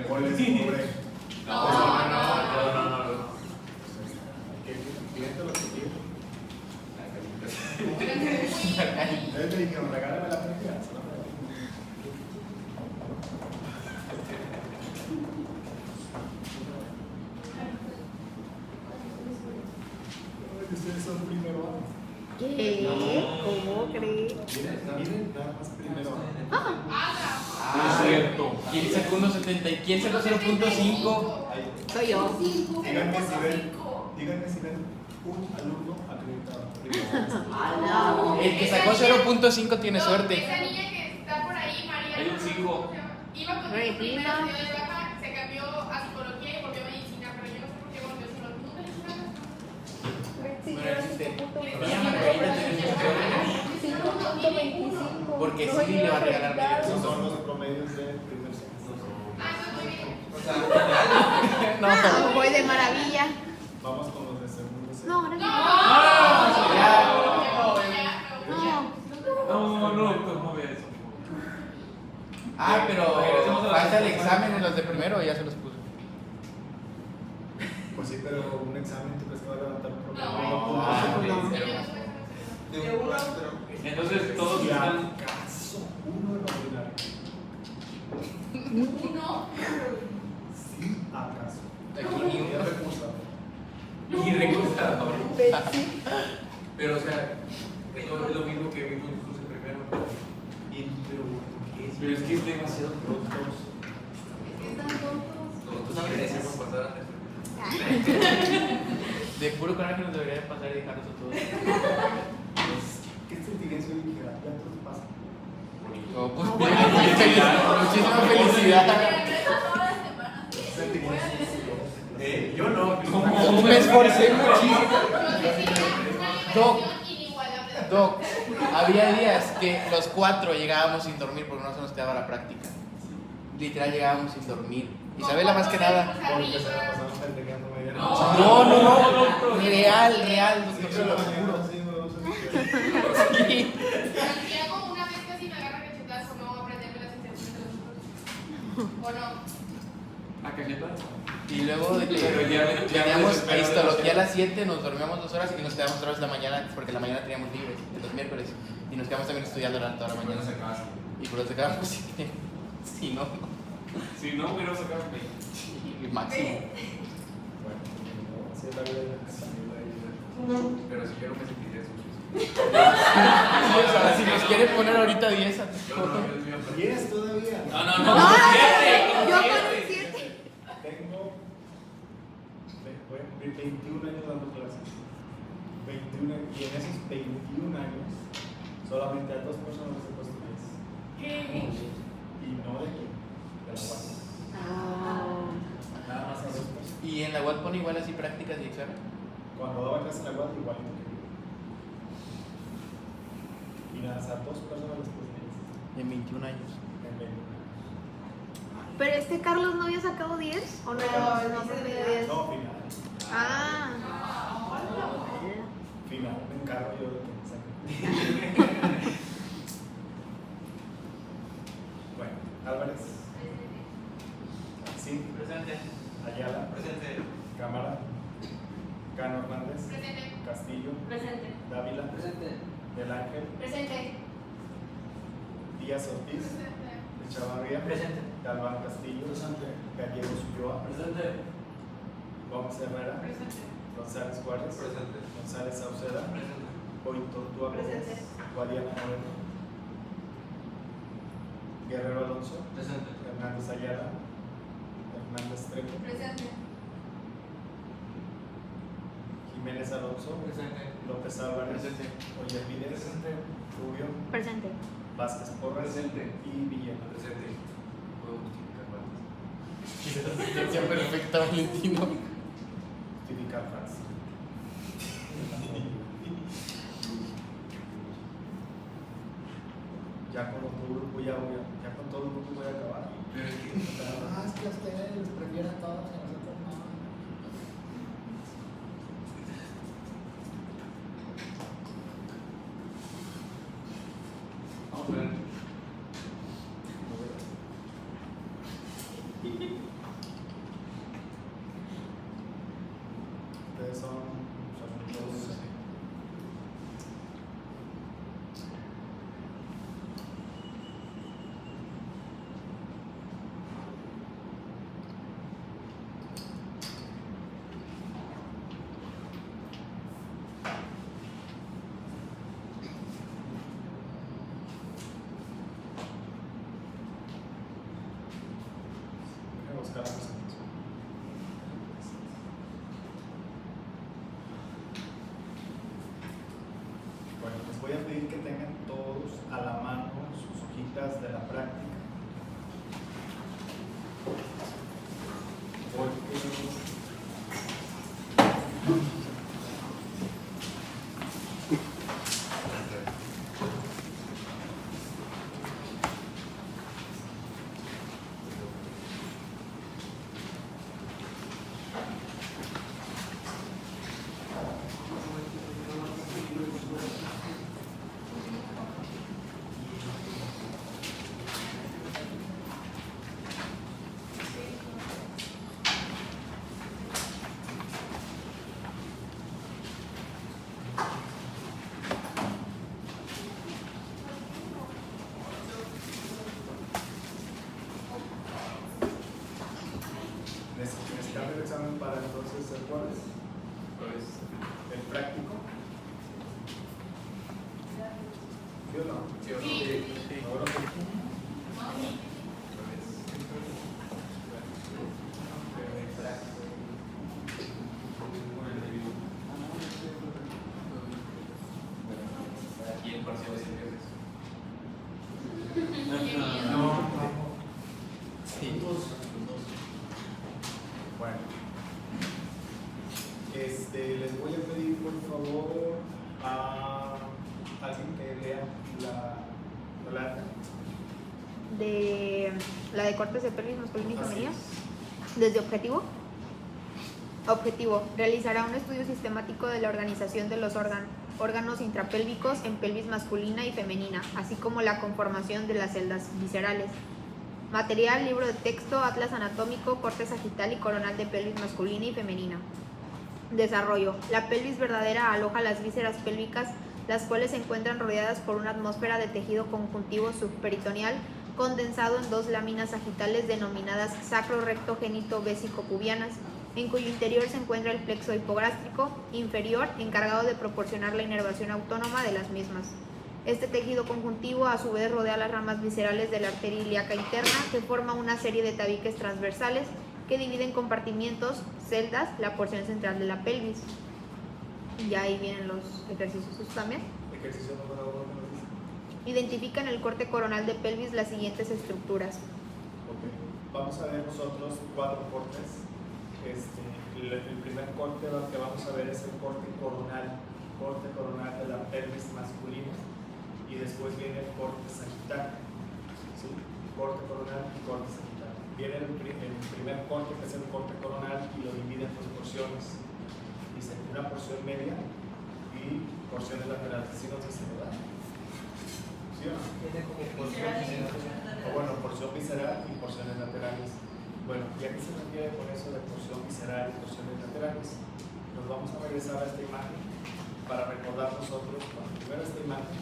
frijoles, pobre. No. Que el cliente lo que quiere. Entonces me dijeron, regálame la práctica. Ustedes son primero año. ¿Qué? ¿Cómo crees? Miren, nada más primero año. Es cierto. ¿Quién sacó 1.70? ¿Quién sacó 0.5? Soy yo. Díganme si ven un alumno acreditado. El que sacó 0.5 tiene suerte. Esa niña que está por ahí, María. Hay un 5. Iba con Ay, su primera prima. de baja, se cambió a psicología y volvió a medicina, pero yo no sé por qué volvió a psicología. Bueno, Mía Margarita tiene suerte. 5.25. Porque sí le va a regalar medio. Esos son los promedios de primer semestre. Ah, está muy bien. No. Ah, voy de maravilla. Vamos con los de segundo semestre. No, gracias. ¿Cómo ve eso? Ah, pero falta el examen en los de primero, ya se los puse. Pues sí, pero un examen tú crees que va a levantar un promedio. Entonces todos Si están. acaso uno en ordinario. Si acaso. Aquí ni Y uno. recursador. Y recursador. Pero, o sea, es lo mismo que vimos nosotros primero. Pero es que es demasiado pronto. Nosotros merecemos pasar antes. De puro coraje nos debería pasar y dejarnos a todos. ¿Qué sentirías hoy que ya todo pasa? Oh, pues muchísima felicidad. Yo no. Me esforcé muchísimo. Doc, había días que los 4 llegábamos sin dormir porque no se nos quedaba la práctica. Literal llegábamos sin dormir. Isabela más que nada. Porque se la pasaron pendejeando media noche. No. Real, doctor, se lo juro. Sí. Santiago una vez casi me agarra cachetazo, no voy a aprenderme las instrucciones de los otros. ¿O no? ¿A cachetas? Y luego de que teníamos histología a las 7, nos dormíamos 2 horas y nos quedamos otra vez la mañana, porque la mañana teníamos libre, los miércoles, y nos quedamos también estudiando toda la mañana. Y por eso sacábamos 7. Si no, hubiera sacado 20. Máximo. Bueno, así es la vida de la casa. Pero si yo no me sentiría sucio. Si nos quiere poner ahorita 10 a ¿Y es todavía? No. Yo con un 7. Tengo. Voy a cumplir 21 años dando clases. 21 años. Y en esos 21 años, solamente a 2 personas les he puesto 10. Y no de aquí, de la UAS. Nada más a 2 personas. ¿Y en la UAT pone igual así prácticas y examen? Cuando daba clase en la UAS, igualito que yo. Y nada más a 2 personas les puse 10. En 21 años. En 21 años. Pero Carlos no había sacado 10 o no, no se dio 10. No, final. Ah. Final, me encargo yo de que me saquen. Bueno, Álvarez. Sí. Presente. Ayala. Presente. Cámara. Cano Hernández. Presente. Castillo. Presente. Dávila. Presente. Del Ángel. Presente. Díaz Ortiz. Echavarría. Presente. Galván Castillo. Gallegos Ulloa. Presente. Gómez Herrera. Presente. González Juárez. Presente. González Sauceda. Presente. Hoy Tortua Gómez. Presente. Guadiana Moreno. Guerrero Alonso. Presente. Hernández Ayala. Hernández Trejo. Presente. Jiménez Alonso. Presente. López Álvarez. Presente. Ollarvides. Presente. Rubio. Presente. Vázquez Porras. Presente. Y Villena. Presente. Puedo justificar cuántas. Asistencia perfecta, Valentino. Justificar falso. Ya con otro grupo ya con todo el grupo voy a acabar. Pero es que. Es que a ustedes les prefieren todos y a nosotros no. Vamos a ver. buscar la presentación. Bueno, les voy a pedir que tengan todos a la mano sus hojitas de la práctica. Necesitamos el examen para entonces el jueves. El práctico. ¿Sí o no? Sí, o no. Sí. Ahora sí. Y el parcial es el viernes. No. Sí. Bueno. Les voy a pedir por favor a alguien que lea la acta. De la de cortes de pelvis masculina y Así femenina. es. Desde objetivo. Objetivo. Realizará un estudio sistemático de la organización de los órganos intrapélvicos en pelvis masculina y femenina, así como la conformación de las celdas viscerales. Material, libro de texto, atlas anatómico, corte sagital y coronal de pelvis masculina y femenina. Desarrollo. La pelvis verdadera aloja las vísceras pélvicas, las cuales se encuentran rodeadas por una atmósfera de tejido conjuntivo subperitoneal condensado en dos láminas sagitales denominadas sacro recto génito vésico pubianas, en cuyo interior se encuentra el plexo hipogástrico inferior, encargado de proporcionar la inervación autónoma de las mismas. Este tejido conjuntivo a su vez rodea las ramas viscerales de la arteria ilíaca interna, que forma una serie de tabiques transversales que dividen compartimientos, celdas, la porción central de la pelvis. Y ahí vienen los ejercicios también. Ejercicio número 1. Identifica en el corte coronal de pelvis las siguientes estructuras. Ok. Vamos a ver nosotros 4 cortes. El primer corte que vamos a ver es el corte coronal de la pelvis masculina, y después viene el corte sagital. ¿Sí? Corte coronal y corte sagital. Viene el primer corte, que es el corte coronal, y lo divide en 2 porciones. Dice una porción media y porciones laterales. ¿Sí nos dice, verdad? ¿Sí o no? O bueno, porción visceral y porciones laterales. Bueno, ¿y a qué se refiere con eso de porción visceral y porciones laterales? Nos vamos a regresar a esta imagen para recordar nosotros, bueno, primero esta imagen,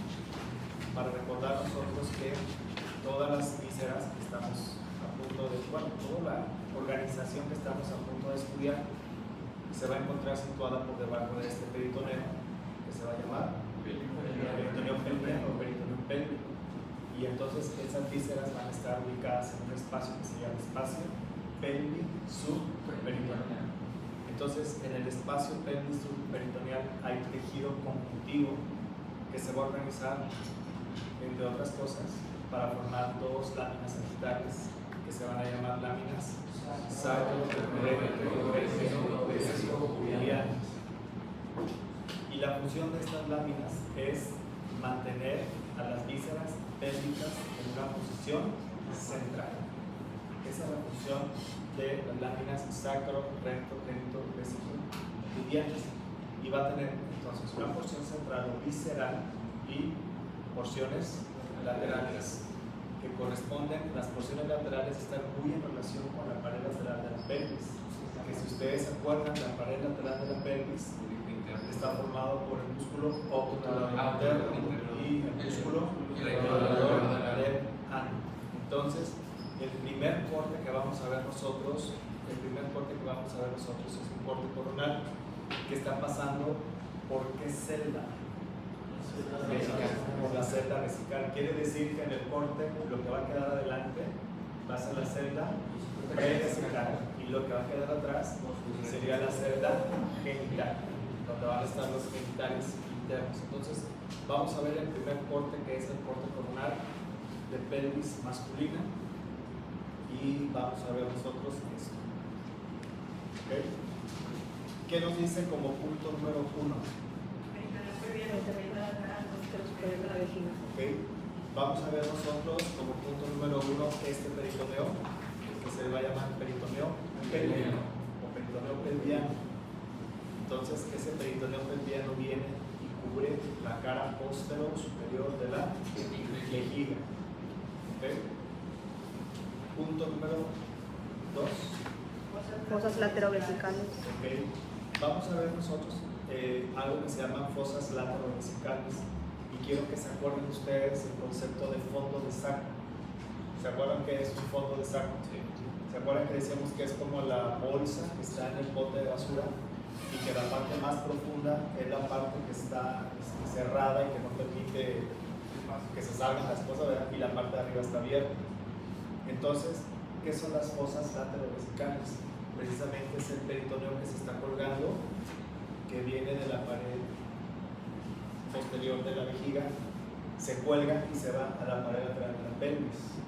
para recordar nosotros que todas las vísceras que estamos a punto de, bueno, toda la organización que estamos a punto de estudiar se va a encontrar situada por debajo de este peritoneo, que se va a llamar peritoneo pelviano o peritoneo pélvico. Y entonces esas vísceras van a estar ubicadas en un espacio que se llama espacio pelvis subperitoneal. Entonces, en el espacio pelvis subperitoneal hay tejido conjuntivo que se va a organizar, entre otras cosas, para formar 2 láminas sagitales que se van a llamar láminas sacro-recto-vésico-pubianas. Y la función de estas láminas es mantener a las vísceras pélvicas en una posición central. Esa es la función de las láminas sacro, recto, génito, vésico, pubianas. Y va a tener entonces una porción central o visceral y porciones laterales que corresponden. Las porciones laterales están muy en relación con la pared lateral de la pelvis. Que si ustedes se acuerdan, la pared lateral de la pelvis está formado por el músculo obturador interno y el músculo regulador de la pared ano. Entonces, el primer corte que vamos a ver nosotros es un corte coronal que está pasando ¿por qué celda? Por la celda vesical. Quiere decir que en el corte lo que va a quedar adelante va a ser la celda prevesical. vesical. Y lo que va a quedar atrás sería la celda genital, donde van a estar los genitales internos. Entonces, vamos a ver el primer corte, que es el corte coronar de pelvis masculina. Y vamos a ver nosotros esto. ¿Okay? ¿Qué nos dice como punto número 1? ¿Okay? Vamos a ver nosotros como punto número 1 este peritoneo, que se va a llamar peritoneo pelviano o peritoneo pelviano. Entonces, ese peritoneo pelviano viene y cubre la cara posterior superior de la vejiga. ¿Okay? Punto número 2. Fosas laterovesicales. Okay. Vamos a ver nosotros algo que se llaman fosas laterovesicales. Y quiero que se acuerden ustedes el concepto de fondo de saco. ¿Se acuerdan qué es un fondo de saco? Sí. ¿Se acuerdan que decíamos que es como la bolsa que está en el bote de basura y que la parte más profunda es la parte que está cerrada y que no permite que se salgan las cosas, ¿verdad? Y la parte de arriba está abierta? Entonces, ¿qué son las fosas laterovesicales? Precisamente es el peritoneo que se está colgando, que viene de la pared posterior de la vejiga, se cuelga y se va a la pared lateral de la pelvis.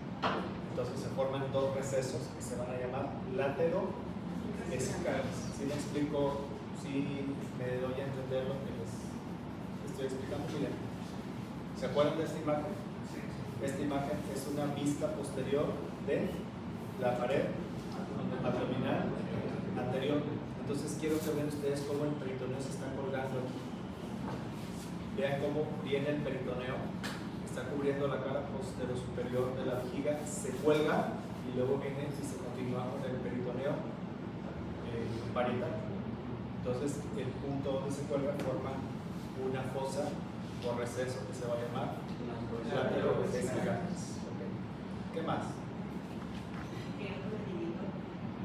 Entonces se forman dos recesos que se van a llamar laterovesicales. ¿Sí me explico? ¿Sí me doy a entender lo que les estoy explicando? Miren, ¿se acuerdan de esta imagen? Esta imagen es una vista posterior de la pared abdominal anterior. Entonces quiero que vean ustedes cómo el peritoneo se está colgando aquí. Vean cómo viene el peritoneo, está cubriendo la cara posterior superior de la vejiga, se cuelga y luego viene, si se continúa con el peritoneo parietal. Entonces el punto donde se cuelga forma una fosa o receso que se va a llamar laterovesicales. Okay. ¿Qué más?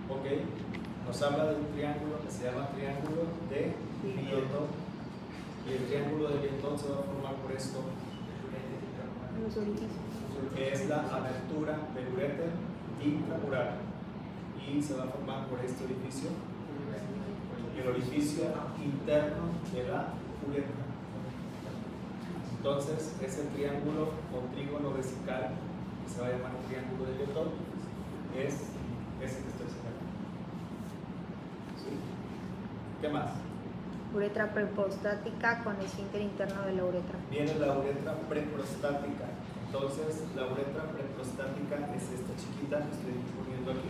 Ok, nos habla de un triángulo que se llama triángulo de Vietón, y el triángulo de Vietón se va a formar por esto, Los orificios. que es la abertura del uréter intramural, y se va a formar por este orificio, el orificio interno de la uretra. Entonces, ese triángulo o trígono vesical, que se va a llamar el triángulo de Vietón, es ese que estoy señalando. ¿Sí? ¿Qué más? Uretra preprostática con esfínter interno de la uretra. Viene la uretra preprostática. Entonces, la uretra preprostática es esta chiquita que estoy poniendo aquí.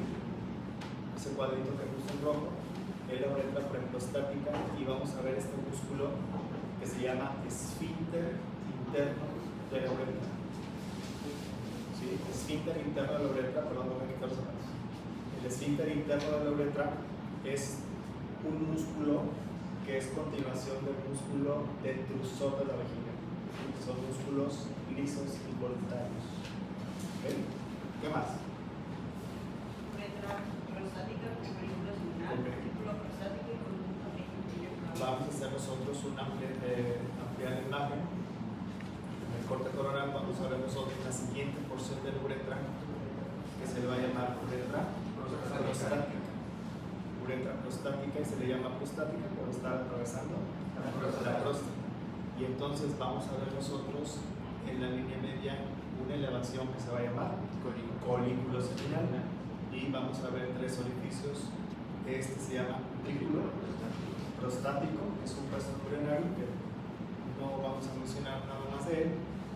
Ese cuadrito que puse en rojo es la uretra preprostática, y vamos a ver este músculo que se llama esfínter interno de la uretra. ¿Sí? Esfínter interno de la uretra, perdón, voy a quitar los zapatos. El esfínter interno de la uretra es un músculo que es continuación del músculo detrusor de la vejiga. ¿Sí? Son músculos lisos y voluntarios. ¿Okay? ¿Qué más? Uretra prostática con película seminal, Ok. cúpula prostática y conducto vejicular. Vamos a hacer nosotros una ampliar la imagen. En el corte coronal vamos a ver nosotros la siguiente porción de la uretra, que se le va a llamar uretra prostática. Uretra prostática, y se le llama prostática por estar atravesando la próstata. Y entonces vamos a ver nosotros en la línea media una elevación que se va a llamar colículo seminal, y vamos a ver tres orificios. Este se llama colículo prostático, que es un vaso urinario que no vamos a mencionar nada más de él,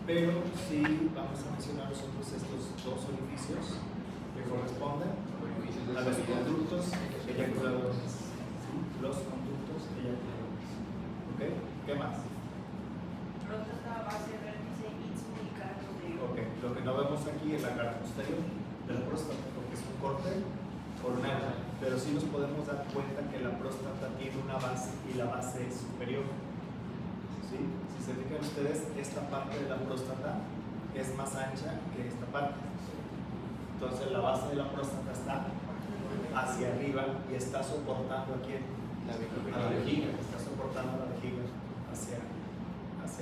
pero sí vamos a mencionar nosotros estos dos orificios que corresponden a los conductos eyaculadores. ¿Sí? Los conductos eyaculadores. ¿Ok? ¿Qué más? Próstata, base, vértice, istmo y cargo de... Ok, lo que no vemos aquí es la cara posterior de la próstata, porque es un corte coronal, pero sí nos podemos dar cuenta que la próstata tiene una base y la base es superior. ¿Sí? Si se fijan ustedes, esta parte de la próstata es más ancha que esta parte. Entonces la base de la próstata está hacia arriba y está soportando aquí a la vejiga, está soportando la vejiga hacia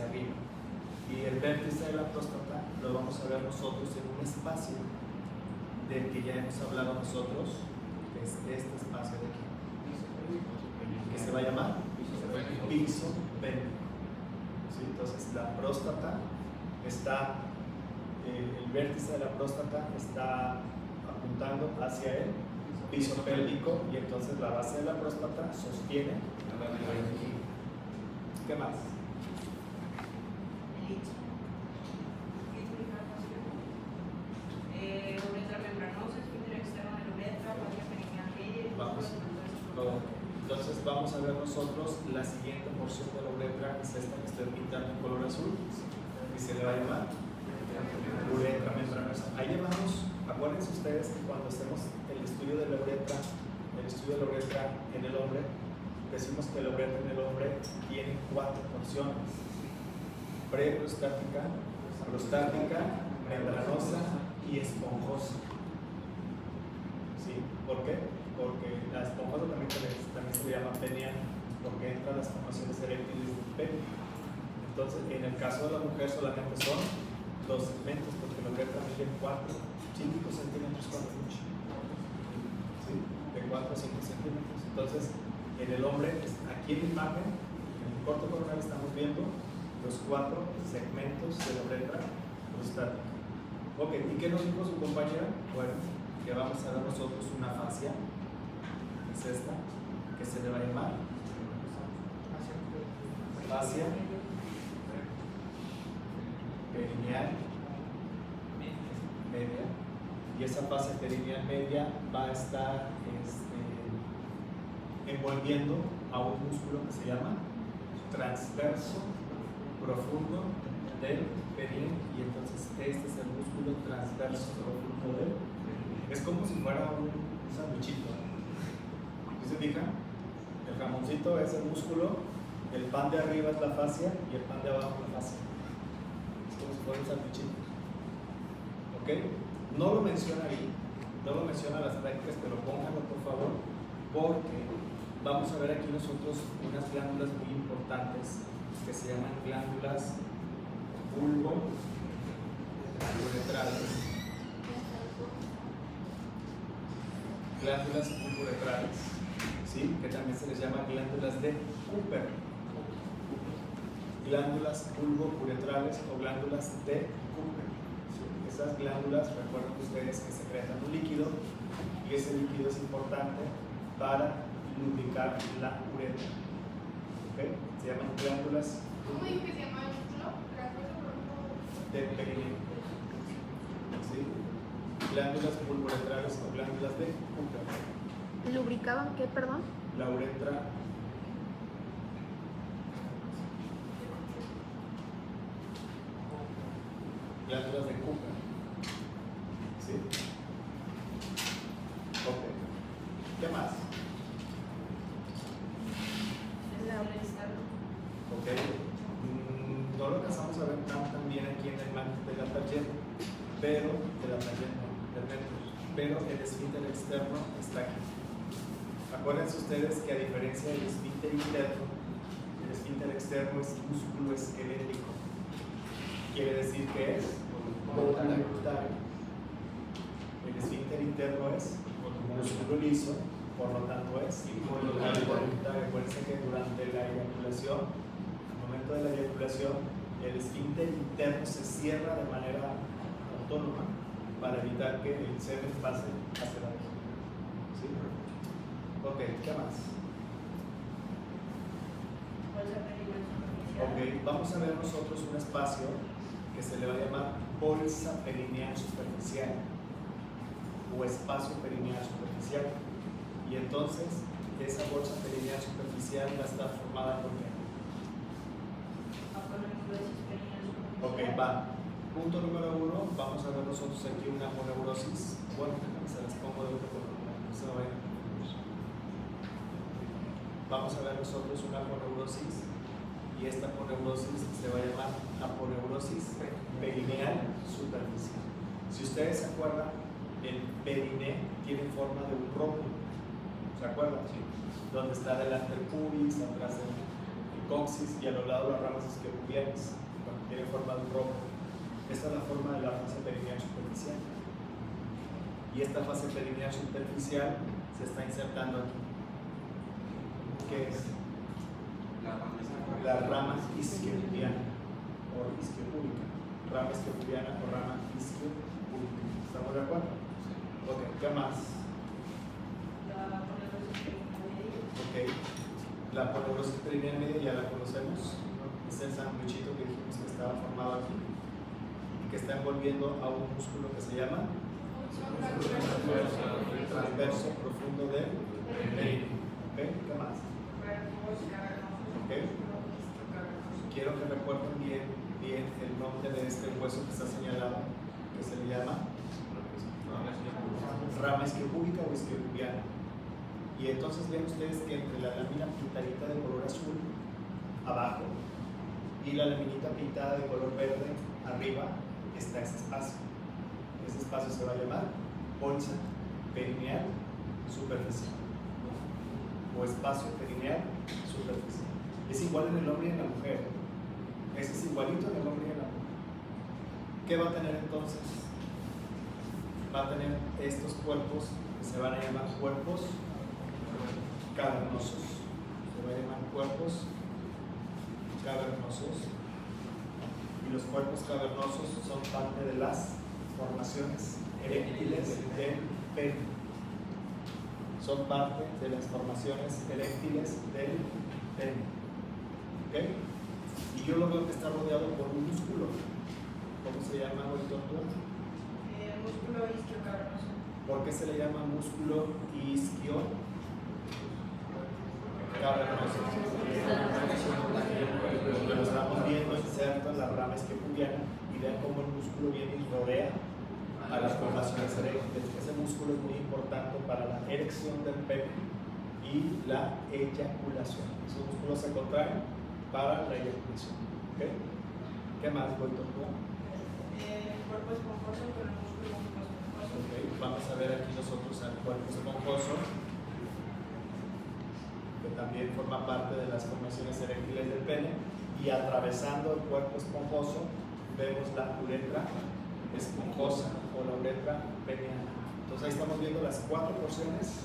arriba. Y el vértice de la próstata lo vamos a ver nosotros en un espacio del que ya hemos hablado nosotros, que es la próstata, está, el vértice de la próstata está apuntando hacia el piso pélvico y entonces la base de la próstata sostiene. ¿Qué más? El istmo. Uretra membranosa, esfínter externo de la uretra, fascia perineal media. Vamos. Entonces vamos a ver nosotros la siguiente porción de la uretra, que es esta que estoy pintando en color azul, y se le va a llamar uretra membranosa. Ahí llevamos, acuérdense ustedes que cuando hacemos el estudio de la uretra, en el hombre, decimos que la uretra en el hombre tiene 4 porciones: preprostática, prostática, membranosa y esponjosa. ¿Sí? ¿Por qué? Porque la esponjosa también se le llama peniana, porque entran las formaciones eréctiles del pene. Entonces, en el caso de la mujer solamente son 2 segmentos, porque la uretra mide 4, 5 centímetros cuando mucho. ¿Sí? De 4 a 5 centímetros. Entonces, en el hombre, aquí en la imagen, en el corte coronal estamos viendo los 4 segmentos de la uretra prostática. Ok, ¿y qué nos dijo su compañera? Bueno, que vamos a ver nosotros una fascia, que es esta, que se le va a llamar fascia perineal media, y esa fascia perineal media va a estar envolviendo a un músculo que se llama transverso profundo del perineo, y entonces este es el músculo transverso profundo del perineo. Es como si fuera un sandwichito. ¿Sí se fijan? El jamoncito es el músculo, el pan de arriba es la fascia y el pan de abajo la fascia. Es como si fuera un sandwichito. ¿Ok? No lo menciona ahí, no lo menciona las prácticas, pero pónganlo por favor, porque vamos a ver aquí nosotros unas glándulas muy importantes que se llaman glándulas bulbo-uretrales. Glándulas bulbo-uretrales, ¿sí? Que también se les llama glándulas de Cooper. Glándulas bulbo-uretrales o glándulas de Cooper. ¿Sí? Esas glándulas, recuerden ustedes que secretan un líquido, y ese líquido es importante para lubricar la uretra. ¿Okay? Se llaman glándulas ¿Cómo dijo que se llama el músculo? Transverso profundo. del perineo. ¿Sí? Glándulas bulbo-uretrales o glándulas de Cooper. ¿Lubricaban qué, perdón? La uretra glándulas de Cooper. ¿Sí? Ok. ¿Qué más? Ok. No lo alcanzamos a ver tan bien aquí en la imagen de la tarjeta, pero pero el esfínter externo está aquí. Acuérdense ustedes que a diferencia del esfínter interno, el esfínter externo es músculo esquelético. Quiere decir que es voluntario. El esfínter interno es músculo liso, por lo tanto es voluntario. Acuérdense que durante la eyaculación, al momento de la eyaculación, el esfínter interno se cierra de manera autónoma para evitar que el semen pase hacia la vagina. ¿Sí? Ok, ¿qué más? Ok, vamos a ver nosotros un espacio que se le va a llamar bolsa perineal superficial o espacio perineal superficial. Y entonces, esa bolsa perineal superficial va a estar formada por qué? Ok, va. Punto número 1, vamos a ver nosotros aquí una aponeurosis. Bueno, se las pongo de otro color, no se lo vayan a confundir. Vamos a ver nosotros una aponeurosis, y esta aponeurosis se va a llamar aponeurosis perineal superficial. Si ustedes se acuerdan, el periné tiene forma de un rómulo. ¿Se acuerdan? Sí. Donde está delante el pubis, atrás el coxis y a los lados las ramas isquiotibiales. Bueno, tiene forma de un rómulo. Esta es la forma de la fase perineal superficial. Y esta fase perineal superficial se está insertando aquí. ¿Qué es? Las ramas isquiotibiales. o isquiopúbica. Rama isquiopubiana o rama isquiopúbica. ¿Estamos de acuerdo? Ok, ¿qué más? La ponerosis media. Ok, la ponerosis perineal media ya la conocemos. Es el sandwichito que dijimos que estaba formado aquí y que está envolviendo a un músculo que se llama transverso profundo del perineo. Ok, ¿qué más? Ok, quiero que recuerden bien el nombre de este hueso que está señalado, que se le llama rama isquiopúbica o isquiopubiana. Y entonces ven ustedes que entre la lámina pintadita de color azul abajo y la laminita pintada de color verde arriba está ese espacio. Ese espacio se va a llamar bolsa perineal superficial o espacio perineal superficial. Es igual en el hombre y en la mujer. Ese es igualito en el hombre y en la mujer. ¿Qué va a tener entonces? Va a tener estos cuerpos que se van a llamar cuerpos cavernosos. Se va a llamar cuerpos cavernosos. Y los cuerpos cavernosos son parte de las formaciones eréctiles del pene. Son parte de las formaciones eréctiles del pene. ¿Ok? Y yo lo veo que está rodeado por un músculo. ¿Cómo se llama, doctor? El músculo isquiocavernoso. ¿Por qué se le llama músculo isquio cavernoso? Lo estamos viendo inserto en la rama isquiopubiana y vean cómo el músculo viene y rodea a las formaciones eréctiles. Ese músculo es muy importante para la erección del pene y la eyaculación. Esos músculos se contraen para la eyaculación. ¿Okay? ¿Qué más, doctor? El cuerpo esponjoso, pero el músculo es esponjoso. Okay. Vamos a ver aquí nosotros al cuerpo esponjoso, que también forma parte de las formaciones eréctiles del pene, y atravesando el cuerpo esponjoso vemos la uretra esponjosa o la uretra peniana. Entonces ahí estamos viendo las 4 porciones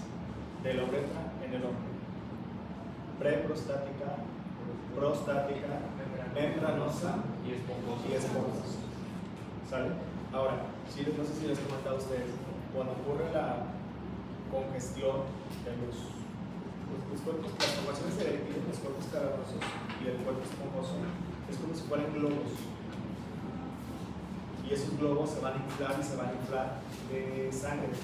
de la uretra en el hombre: preprostática, prostática, membranosa y esponjosa. ¿Sale? Ahora, no sé si les he comentado a ustedes, cuando ocurre la congestión de los cuerpos, las formaciones eréctiles, los cuerpos cavernosos y el cuerpo esponjoso, es como si fueran globos. Y esos globos se van a inflar y se van a inflar de sangre.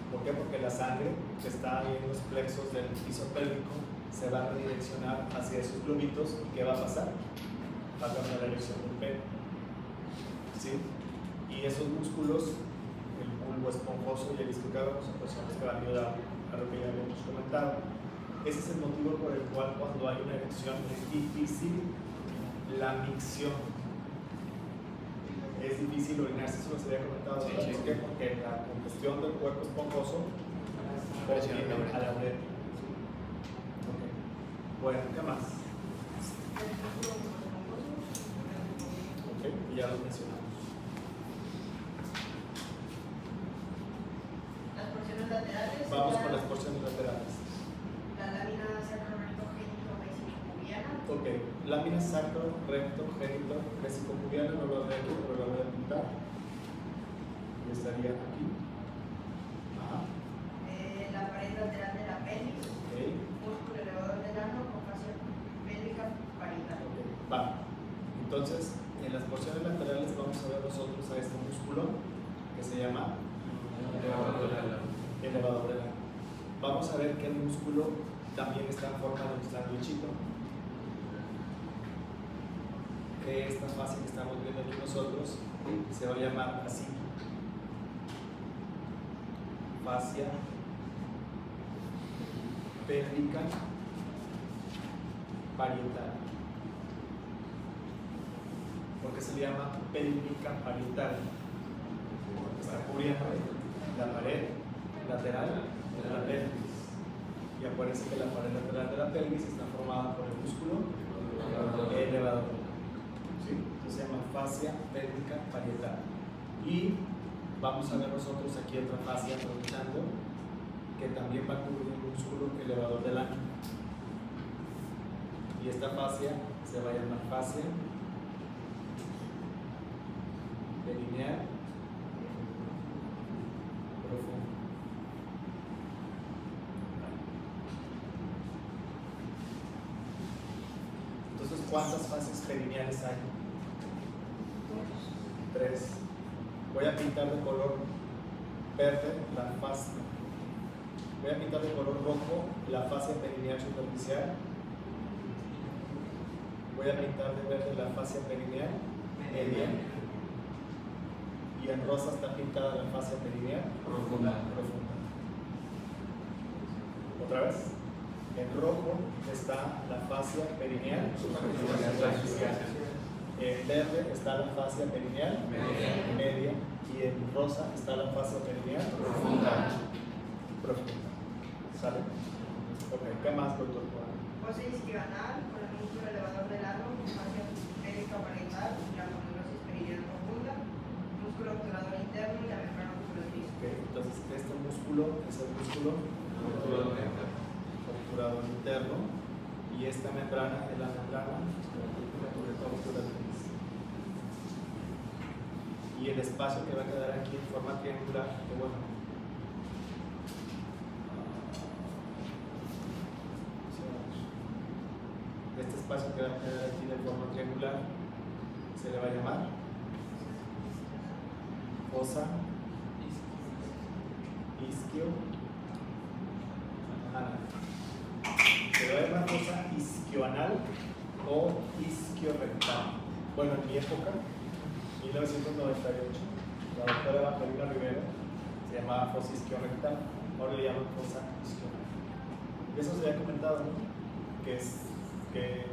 ¿Por qué? Porque la sangre que está ahí en los plexos del piso pélvico se va a redireccionar hacia esos globitos. ¿Y qué va a pasar? Va a cambiar la dirección del pene. ¿Sí? Y esos músculos, el bulbo esponjoso y el isquiocavernoso, pues son los que van a ayudar a lo que ya habíamos comentado. Ese es el motivo por el cual cuando hay una erección es difícil la micción. Es difícil orinarse, eso se había comentado. Sí, sí. ¿Por qué? Porque la congestión del cuerpo esponjoso presiona a la uretra. Okay. Bueno, ¿qué más? El músculo esponjoso. Okay. Y ya lo mencionamos. Las porciones laterales. Vamos serían con las porciones laterales. La lámina sacro-recto-génito-vesicopubiana. Ok, lámina sacro, recto, génito, vesicopubiana, no lo veo, pero lo voy a pintar. Y estaría aquí. Ajá. La pared lateral de la pelvis. Ok, Músculo elevador del ano con fascia pélvica parietal. ok, va. Entonces, en las porciones laterales vamos a ver nosotros a este músculo que se llama elevador del ano. Vamos a ver que el músculo también está en forma de un sándwichito, que esta fascia que estamos viendo aquí nosotros se va a llamar así: fascia pélvica parietal. ¿Por qué se le llama pélvica parietal? Porque está cubriendo la pared lateral de la pelvis. Y acuérdense que la pared lateral de la pelvis está formada por el músculo elevador. ¿Sí? Entonces se llama fascia pélvica parietal. Y vamos a ver nosotros aquí otra fascia aprovechando que también va a cubrir el músculo elevador del ano. Y esta fascia se va a llamar fascia perineal profundo. Entonces, ¿cuántas fases perineales hay? 3. Voy a pintar de color verde la fase. Voy a pintar de color rojo la fascia perineal superficial. Voy a pintar de verde la fascia perineal media. Y en rosa está pintada la fascia perineal profunda. Otra vez. En rojo está la fascia perineal superficial. En verde está la fascia perineal media. Y en rosa está la fascia perineal profunda. ¿Sale? Ok, ¿qué más, doctor? Fosa isquioanal, con el músculo elevador del ano, fascia pélvica parietal, la aponeuriosis perineal profunda, músculo obturador interno y la membrana musculosa. Ok, entonces este músculo es el músculo obturador interno y esta membrana es la membrana obturatriz. Y el espacio que va a quedar aquí en forma triangular, que bueno, este espacio que va a quedar aquí de forma triangular se le va a llamar fosa isquioanal. Se le va a llamar fosa isquioanal o isquiorrectal. Bueno, en mi época, 1998, la doctora Evangelina Rivera se llamaba fosa isquiorrectal, ahora le llaman fosa isquioanal. Eso se había comentado, ¿no? Que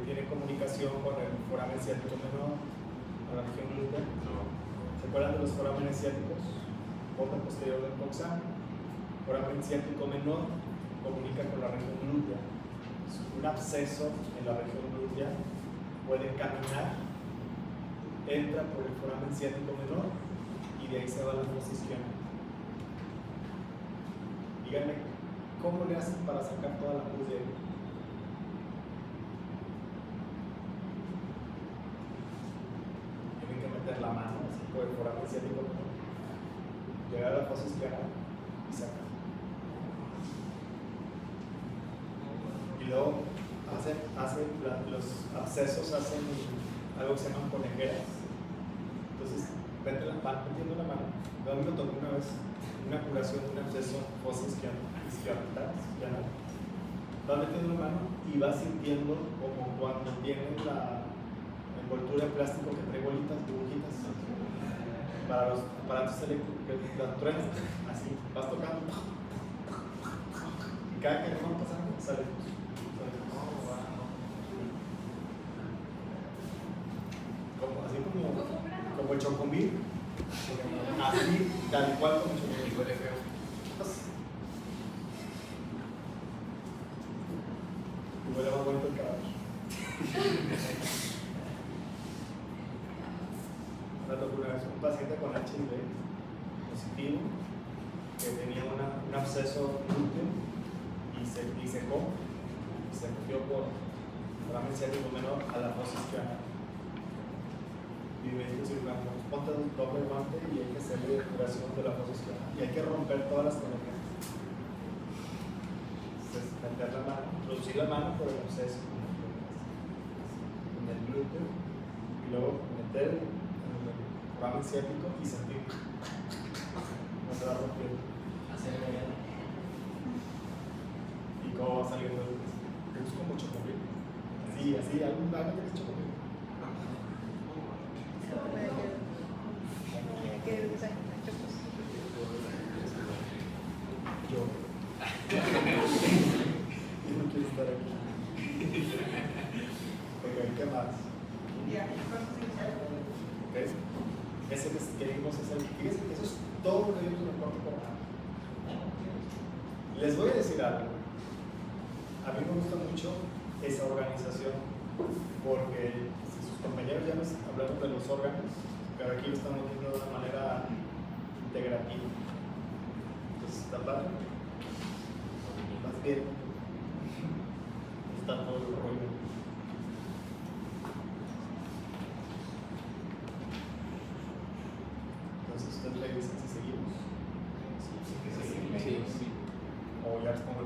tiene comunicación con el foramen ciático menor, con la región glútea. ¿Se acuerdan de los forámenes ciáticos? Borde posterior del coxán. Foramen ciático menor comunica con la región glútea. Un absceso en la región glútea puede caminar, entra por el foramen ciático menor y de ahí se va a la fosa isquiana. Díganme, ¿cómo le hacen para sacar toda la pus de ahí? Meter la mano así por el foramen ciático, llegar a la fosa isquiana y sacar. Y luego los abscesos hacen algo que se llaman conejeras. Entonces, metiendo la mano. A mí me tocó una vez una curación de un absceso fosa isquiana. Va metiendo la mano y va sintiendo como cuando tiene la envoltura de plástico que trae bolitas, dibujitas para los aparatos eléctricos que las truenas, así, vas tocando y cada que van pasando sale. Así como el chocomil, así, tal cual como el chocomil. Y huele más bonito el caballo. Un paciente con HIV positivo que tenía un absceso glúteo y secó y se metió por foramen ciático menor a la fosa isquiana. Y me dijo cirujano, ponte un doble guante y hay que hacerle curación de la fosa isquiana y hay que romper todas las conexión. Entonces, meter la mano, introducir la mano por el absceso en el glúteo y luego meter foramen ciático y sentir no se va rompiendo. Y cómo va saliendo es como chocomil. Así, algún daño que es chocomil. Yo no quiero estar aquí. Ok, ¿qué más? ¿Ves? Ese que vimos es el. Fíjense que eso es todo lo que vimos en el corte coronal. Les voy a decir algo. A mí me gusta mucho esa organización porque sus compañeros ya nos hablaron de los órganos, pero aquí lo estamos viendo de una manera integrativa. Entonces, está padre. Más bien, está todo el rollo.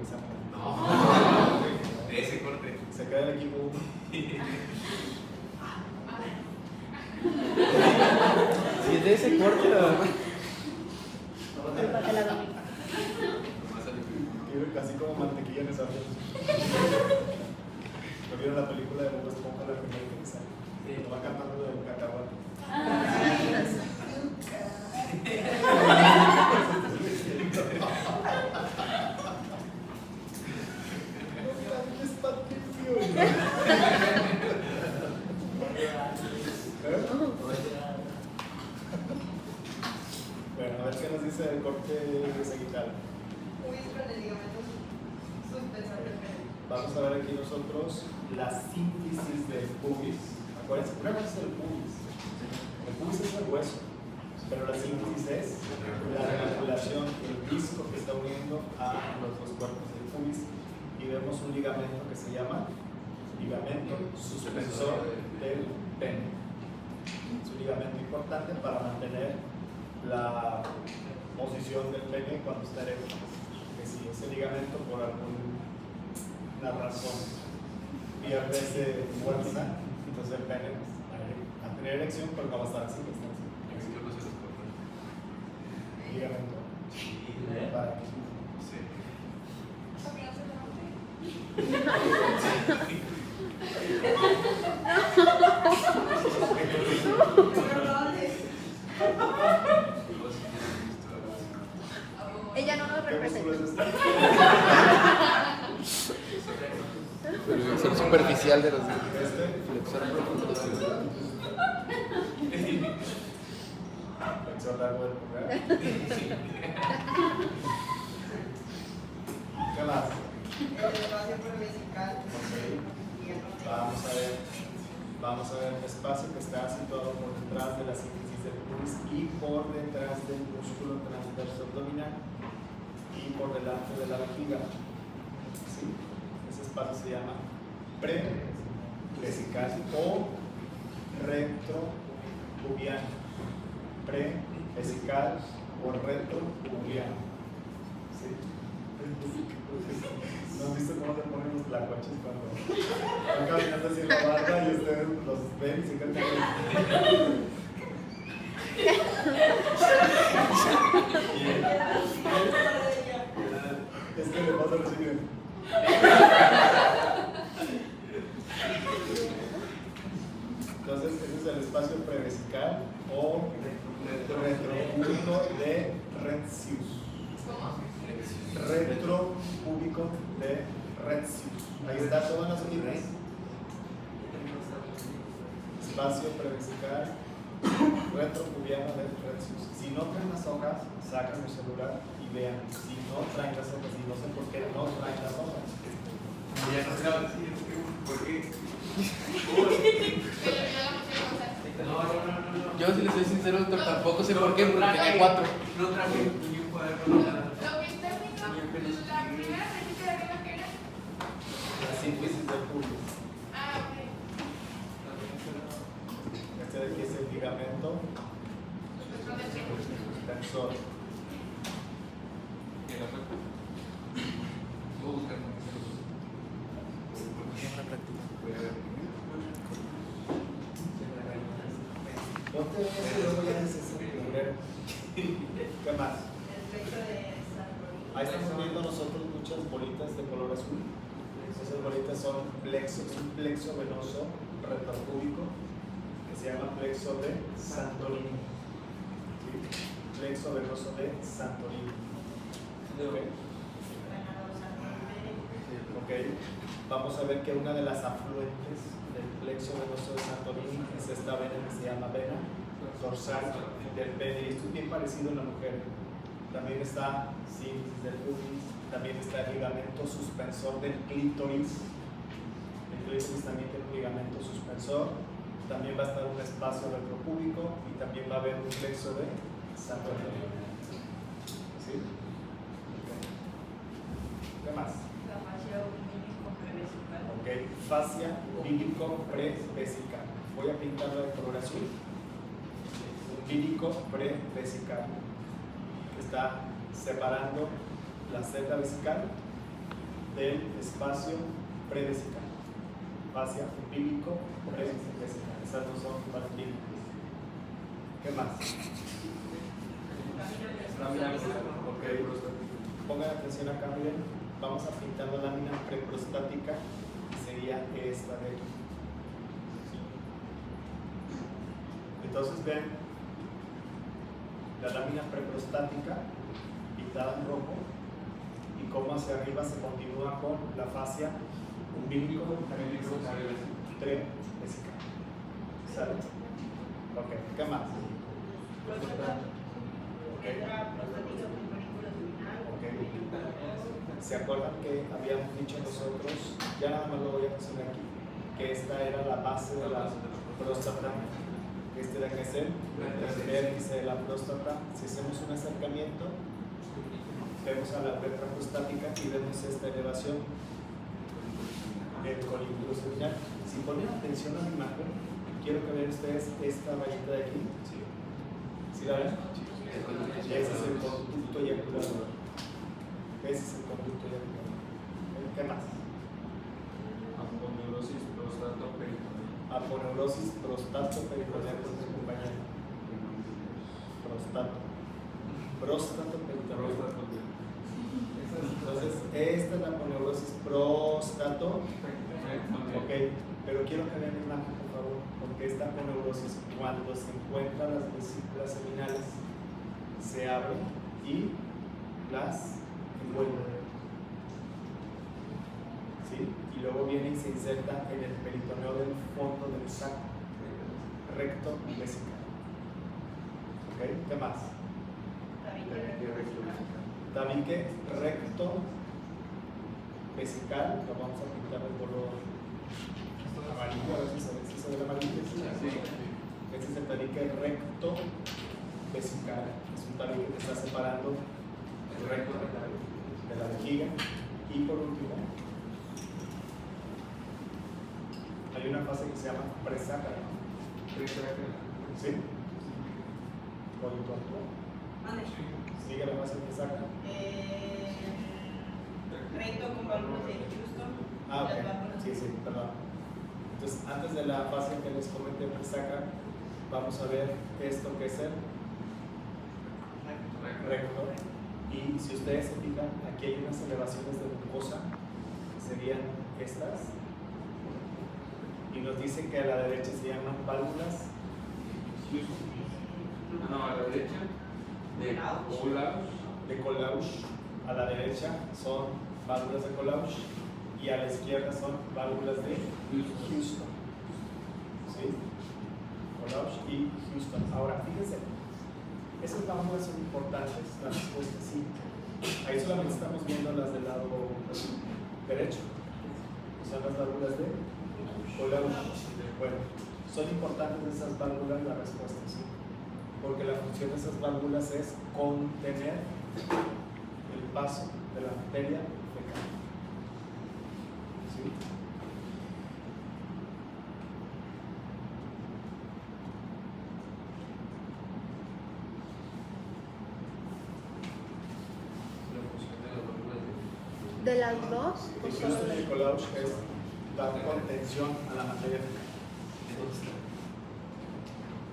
examen. De ese corte. Se queda el equipo 1. Si es de ese corte, la verdad. Cálmate la domingo. Así como mantequilla en esa vida. ¿No vieron la película de Bob Esponja, la primera que sale? Sí. Va cantando de un cacahuate. Es Patricio. Bueno, a ver qué nos dice el corte cervical. Pubis con el ligamento suspensor del pene. Vamos a ver aquí nosotros la síntesis del pubis. Acuérdense, una cosa es el pubis. El pubis es el hueso, pero la síntesis es la articulación, el disco que está uniendo a los dos cuerpos del pubis. Y vemos un ligamento que se llama ligamento suspensor del pene. Es un ligamento importante para mantener la posición del pene cuando está erecto. Que si ese ligamento por alguna razón pierde fuerza, entonces el pene va a tener erección, pero no va a estar así. Ligamento. Para que Ella no nos ¿qué músculo es representa. este? Pero es el superficial de los Este. flexor. Flexor largo del pulgar. ¿Qué más? El espacio prevesical. Vamos a ver el espacio que está situado por detrás de la síntesis del pubis y por detrás del músculo transverso abdominal y por delante de la vejiga. ¿Sí? Ese espacio se llama prevesical o retropubiano. Prevesical o retropubiano. ¿Sí? ¿No han visto cómo se ponen los tlacuaches cuando van caminando hacia la barra y ustedes los ven y se cantan? Es que le pasa lo siguiente. Entonces, ese es el espacio prevesical o retropúbico de Retzius. Retropúbico de Retzius. Ahí está todas las unidades. Espacio prevesical retropubiano de Retzius. Si no traen las hojas, sacan el celular y vean. Si no traen las hojas, y no sé por qué no traen las hojas. Ya no sabes por qué. Yo, si les soy sincero, doctor, tampoco sé por qué, porque tenía 4. No traje ni un cuaderno, nada. Lo que está viendo, la primera revista de arriba que era. La síntesis del pubis. Ah, ok. Este de aquí es el ligamento tensor. Voy a buscar más. Voy a ver. Ponte ese y luego ya dices ¿qué más? El plexo de Santorini. Ahí estamos viendo nosotros muchas bolitas de color azul. Esas bolitas son plexos, un plexo venoso retropúbico que se llama plexo de Santorini. ¿Sí? Plexo venoso de Santorini. ¿Ok? Vamos a ver que una de las afluentes del plexo venoso de Santorini es esta vena que se llama vena dorsal del pene. Y esto es bien parecido en la mujer. También está síntesis del pubis, también está el ligamento suspensor del clítoris. El clítoris también tiene un ligamento suspensor. También va a estar un espacio retropúbico y también va a haber un plexo de Santorini. ¿Sí? Okay. ¿Qué más? La fascia umbilico prevesical. Ok, fascia umbilico prevesical. Voy a pintarlo de color azul. Umbilico prevesical. Está separando la celda vesical del espacio prevesical. Fascia umbilico prevesical. Esas no son partículas. ¿Qué más? Ok. Pongan atención acá, miren. Vamos a pintar la lámina preprostática, que sería esta de aquí. Entonces ven la lámina preprostática pintada en rojo y cómo hacia arriba se continúa con la fascia umbilico prevesical. ¿Sale? Ok, ¿qué más? Letra prostática con panícula seminal. Ok. ¿Se acuerdan que habíamos dicho nosotros, ya nada más lo voy a mencionar aquí, que esta era la base de la próstata? Este de acá es el vértice de la próstata. Si hacemos un acercamiento, vemos a la letra prostática y vemos esta elevación del colículo seminal. Si ponen atención a la imagen, quiero que vean ustedes esta rayita de aquí. ¿Sí la ven? Ese es el conducto eyaculador. Ese es el conducto eyaculador. ¿Qué más? Aponeurosis prostatoperitoneal. Aponeurosis prostatoperitoneal, con mi compañero. Prostatoperitoneal. Entonces, esta es la aponeurosis prostato. Ok, pero quiero que vean la imagen, por favor, porque esta aponeurosis, cuando se encuentran las vesículas seminales, se abren y las envuelven. ¿Sí? Y luego viene y se inserta en el peritoneo del fondo del saco, recto y vesical. ¿Ok? ¿Qué más? Tabique recto vesical, lo vamos a pintar de color amarillo, a ver si se ve el amarillo. Este es el tabique recto vesical, es un tabique que está separando el recto de la vejiga. Y por último, hay una fase que se llama presácara. ¿Sí? Mande. Sigue la fase presácara. Recto con válvulas de Houston. Ah, Las ok. válvulas. Sí, perdón. Entonces, antes de la fase que les comenté presácara, vamos a ver esto que es el recto. Y si ustedes se fijan, aquí hay unas elevaciones de mucosa, que serían estas. Y nos dicen que a la derecha se llaman válvulas No, a la derecha. De Olaus. de Colausch. A la derecha son válvulas de Colausch y a la izquierda son válvulas de Houston. ¿Sí? Colausch y Houston. Ahora, fíjense, esas válvulas son importantes, la respuesta es sí. Ahí solamente estamos viendo las del lado derecho. Son las válvulas de Colausch. Bueno, son importantes esas válvulas, la respuesta es sí. Porque la función de esas válvulas es contener el paso de la materia fecal. ¿Sí? ¿De las dos? El Houston y Colausch es dar contención a la materia fecal.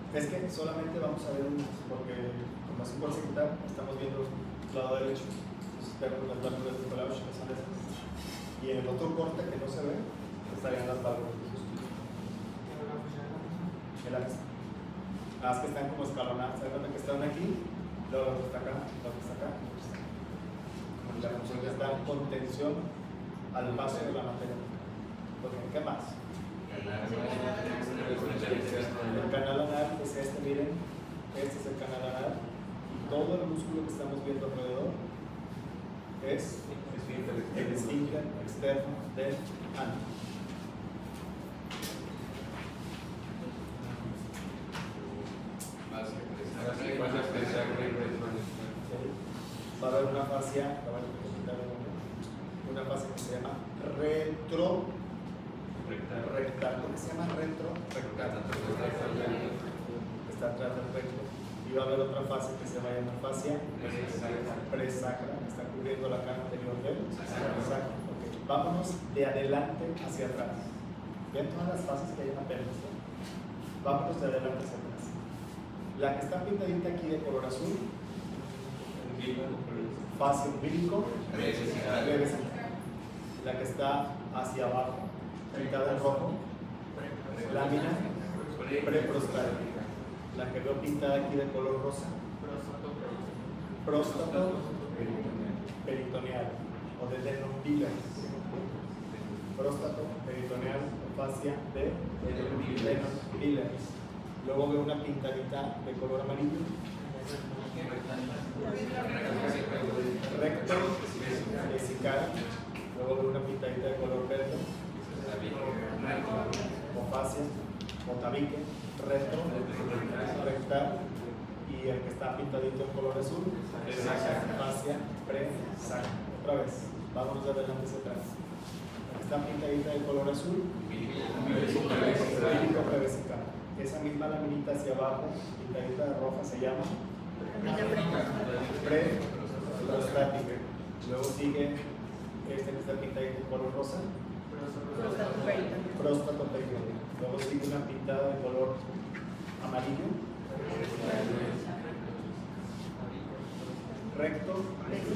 Es que solamente vamos a ver unas, porque como es un porcentaje, estamos viendo el lado derecho. Entonces vemos las válvulas de Colausch, que son esas. Y en el otro corte que no se ve, estarían las válvulas de Houston. Las que están como escalonadas, ¿se dan cuenta que están aquí? Luego la otra está acá, la otra está acá. Y la función es dar contención al paso de la materia. Ok, ¿qué más? El canal anal es este, miren, este es el canal anal y todo el músculo que estamos viendo alrededor es el esfínter externo del ano. Va a haber una fascia, una fascia que se llama retro rectal. ¿Por qué se llama retro rectal? Está atrás del recto. Y va a haber otra fase que se va a llamar fascia presacra, que está cubriendo la cara anterior del sacro. Ok. Vámonos de adelante hacia atrás. ¿Ven todas las fases que hay en la pelvis? Vámonos de adelante hacia atrás. La que está pintadita aquí de color azul, fascia umbilico, breve. La que está hacia abajo, pintada en rojo, lámina preprostática. La que veo pintada aquí de color rosa, próstato peritoneal o de denombilas. Próstato peritoneal o fascia de denombilas. Luego veo una pintadita de color amarillo, recto vesical. Luego veo una pintadita de color verde, o fascia o tabique, retro, rectal. Y el que está pintadito en color azul, fascia pre-sacra. Otra vez, vámonos de adelante hacia atrás. La que está pintadita de color azul, umbilico prevesical. Esa misma laminita hacia abajo, pintadita de roja, se llama pre-prostática. Luego sigue este que está pintadito de color rosa, próstato peritoneal. Luego sigue una pintada de color amarillo, recto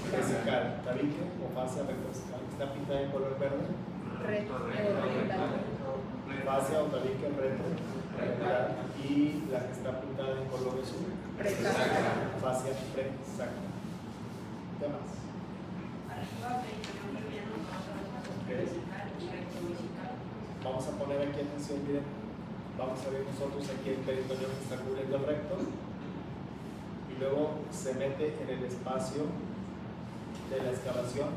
vesical, tabique o fascia recto vesical. Está pintada en color verde, fascia o tabique retro rectal. Y la que está pintada en color azul, fascia pre-sacra. ¿Qué más? Okay. Vamos a poner aquí atención, miren. Vamos a ver nosotros aquí el peritoneo que está cubriendo el recto. Y luego se mete en el espacio de la excavación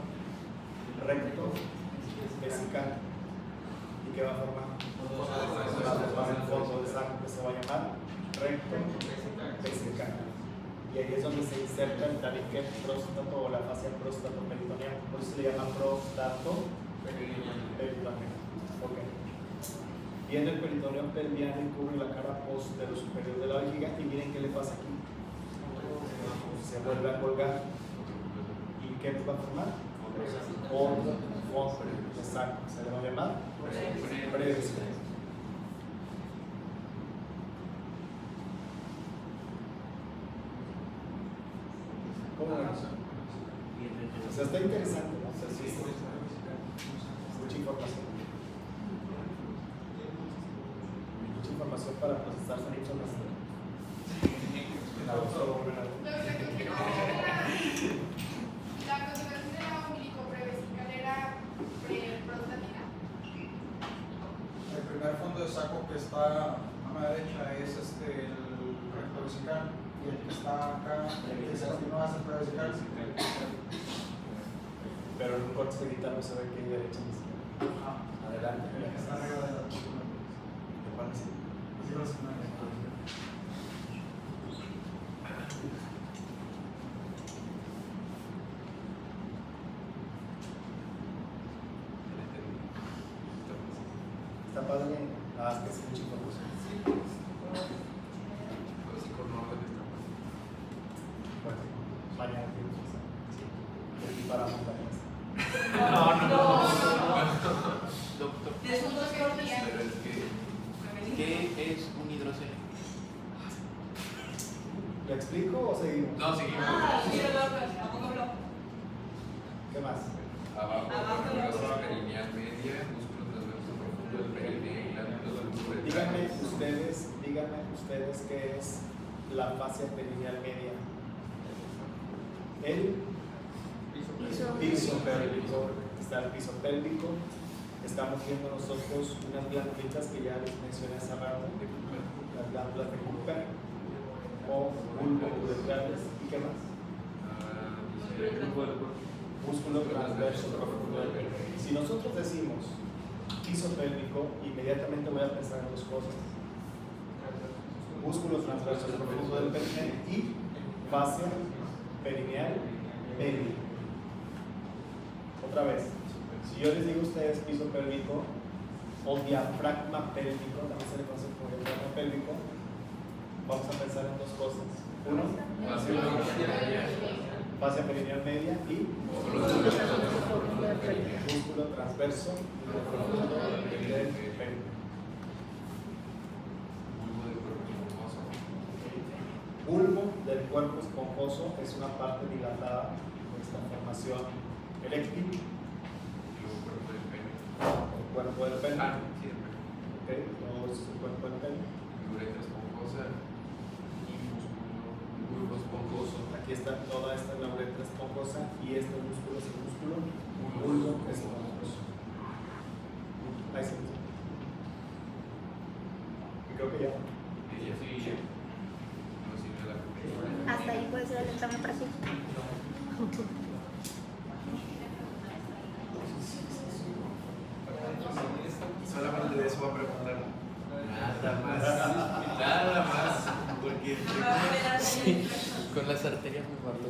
recto vesical. ¿Y qué va a formar? Va a formar el fondo de saco que se va a llamar recto vesical. Y ahí es donde se inserta el tabique próstato o la fascia próstato peritoneal. Por eso se le llama próstato peritoneal. Ok. Viene el peritoneo pelviano y cubre la cara posterior superior de la vejiga. Y miren qué le pasa aquí. Se vuelve a colgar. ¿Y qué nos va a formar? Fondo de saco. Se le va a llamar previsión. ¿Cómo ven? O sea, está interesante, ¿no? O sea, sí, mucha información. Mucha información para procesar esa información. La concentración de la umbilico prevesical era prostática. El primer fondo de saco que está a la derecha es el recto vesical. Y el que está acá, el que se continúa hacia el prevesical. Pero en un corte digital no se ve que hay derecha ni izquierda. Adelante. El que está arriba de la columna. ¿De cuál es? Está padre. Es que es mucha información. Bueno, mañana tenemos que hacer. Y para montañas. Doctor, De esos dos que decían. ¿qué es un hidrocele? ¿Le explico o seguimos? No, seguimos. ¿Qué más? Abajo, la perineal media, músculo transverso profundo del perineo y láminas del pubis. Díganme ustedes qué es la fascia perineal media. El piso pélvico. Está el piso pélvico. Estamos viendo nosotros unas glándulitas que ya les mencioné hace rato, las glándulas de Cooper o bulbo-uretrales. ¿Y qué más? Músculo transverso profundo del pene. Si nosotros decimos piso pélvico, inmediatamente voy a pensar en dos cosas: músculo transverso profundo del pene y fascia perineal media. Otra vez, si yo les digo a ustedes piso pélvico o diafragma pélvico, también se le conoce como diafragma pélvico, vamos a pensar en dos cosas. Uno, fascia perineal media y músculo transverso del pene. Bulbo del cuerpo esponjoso es una parte dilatada de esta formación eréctil. El cuerpo del pene. Ok, los el cuerpo del pene. Uretra esponjosa y músculo bulbo esponjoso. Aquí está toda esta la uretra esponjosa y este músculo es el músculo bulbo esponjoso. Ahí se dice. Y creo que ya. Y así no sirve la cultura. Hasta ahí puede ser el examen práctico. Solamente de eso va a preguntar. Nada más. Porque Sí, con las arterias me faltó.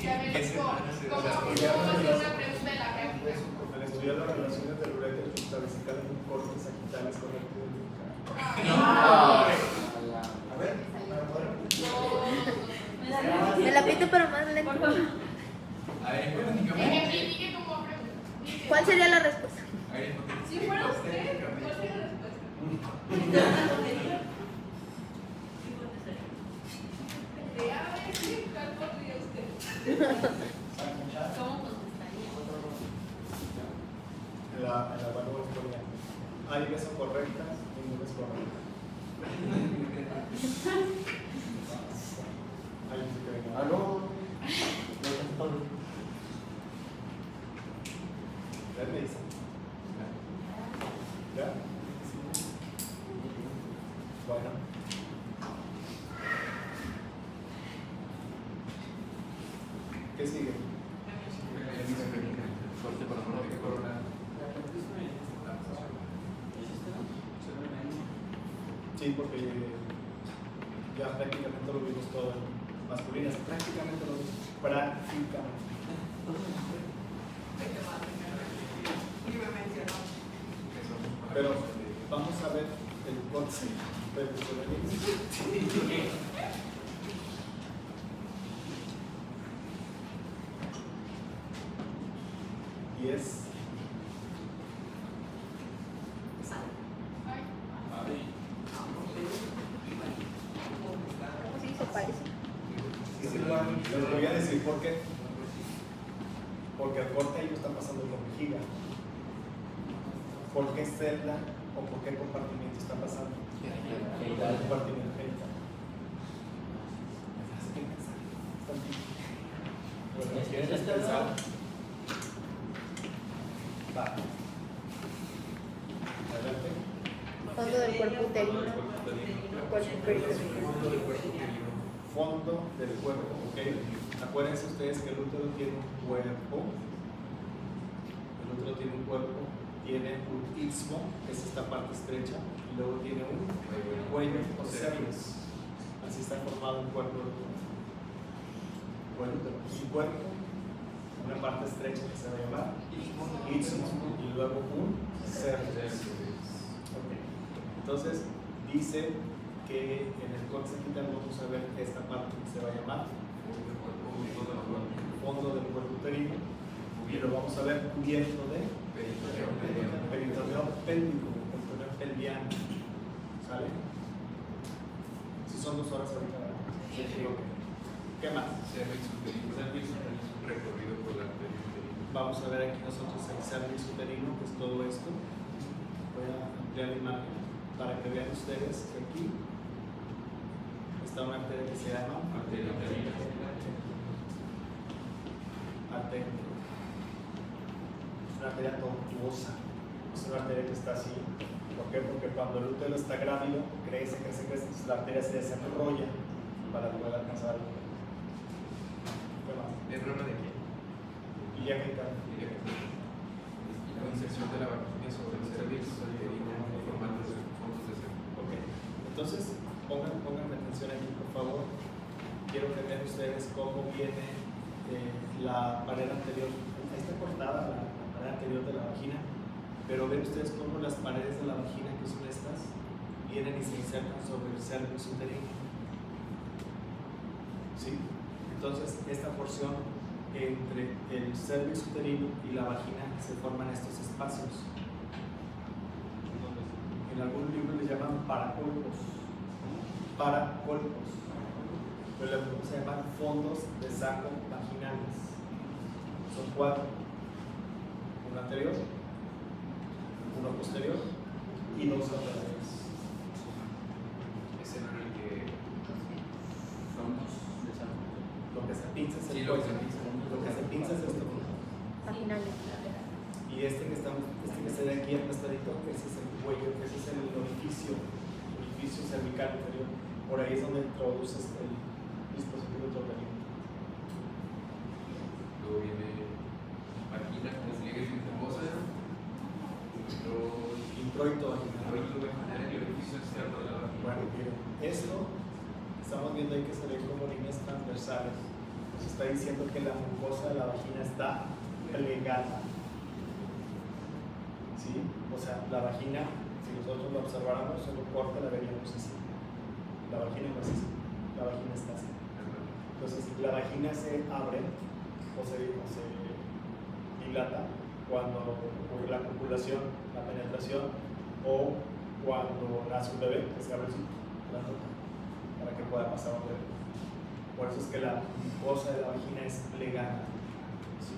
Ya ves cómo hacer una pregunta de la pregunta. Al estudiar las relaciones del uretra intravesical en un corte sagital es correcto identificar. A ver, Me la pito pero más lento. A ver, hipotéticamente. Ejemplifique como pregunta. ¿Cuál sería la respuesta? A ver, Si fuera usted, ¿cuál sería la respuesta? A ver, ¿sí? ¿Cuál podría usted? ¿Cómo contestaría? en la evaluación historia. Hay veces correctas, ninguna es correcta. Hay que venga. ¿Aló? ¿Ya me dice? ¿Ya? Bueno. ¿Qué sigue? Corte para corona. Sí, porque ya prácticamente lo vimos todo en masculinas. Prácticamente lo vimos. Prácticamente. Y me mencionó. Pero vamos a ver el corte del pseudonimo. Y es Sí, se parece. les voy a decir por qué. Porque el corte ahí no está pasando por vejiga. ¿Por qué celda o por qué compartimiento está pasando? El compartimiento genital. Bueno, ¿quieres descansar? Va. Adelante. Fondo del cuerpo uterino. Cuerpo peritoneal. Fondo del cuerpo uterino. Fondo del cuerpo, ok. Acuérdense ustedes que el útero tiene un cuerpo. El útero tiene un cuerpo, tiene un istmo, que es esta parte estrecha, y luego tiene un cuello o cervix. Así está formado un cuerpo del útero. Buen útero. Un cuerpo, una parte estrecha que se va a llamar istmo, y luego un cervix. Ok. Entonces, dice que en el corte sagital vamos a ver esta parte que se va a llamar fondo del cuerpo uterino y lo vamos a ver cubierto de peritoneo pélvico, peritoneo pelviano. ¿Sale? Si son 2 horas ahorita, ¿verdad? Sí. Ok. ¿Qué más? Cervix uterino. Un recorrido por la arteria uterina. Vamos a ver aquí nosotros el cervix uterino, que es todo esto. Voy a ampliar la imagen para que vean ustedes que aquí está una arteria que se llama Arteria uterina. arteria. Es una arteria tortuosa. Es una arteria que está así. ¿Por qué? Porque cuando el útero está grávido, crece, entonces la arteria se desarrolla para poder alcanzar el útero. ¿Qué más? ¿Es rama de qué? Ilia genital. La inserción de la vagina sobre el cervix uterino formando fondos de cervix. Ok. Entonces, pongan atención aquí, por favor. Quiero que vean ustedes cómo viene la pared anterior. Ahí está cortada la pared anterior de la vagina. Pero ven ustedes cómo las paredes de la vagina, que son estas, vienen y se insertan sobre el cervix uterino. ¿Sí? Entonces, esta porción entre el cervix uterino y la vagina se forman estos espacios. En algún libro les llaman paracolpos. Paracolpos. Pero le podemos llamar fondos de saco vaginales. Son 4. Uno anterior, uno posterior y 2 laterales. Ese no era el que. Lo que se pinza es el Sí, lo que se cuello. pinza. Lo que se pinza es esto. Vaginales. Y este que se ve aquí apastadito, ese es el cuello, ese es el orificio cervical inferior. Por ahí es donde introduces el dispositivo intrauterino. Luego viene vagina, como se liga sin mucosa. Introito vaginal. El orificio externo de la vagina. Bueno, miren, esto estamos viendo ahí que se ven como líneas transversales. Nos está diciendo que la mucosa de la vagina está plegada. ¿Sí? O sea, la vagina, si nosotros la observáramos, solo corta, la veríamos así. La vagina no es así, la vagina está así. Entonces, la vagina se abre o se dilata cuando ocurre la copulación, la penetración, o cuando nace un bebé, que se abre la toca para que pueda pasar un bebé. Por eso es que la mucosa de la vagina es plegada. ¿Sí?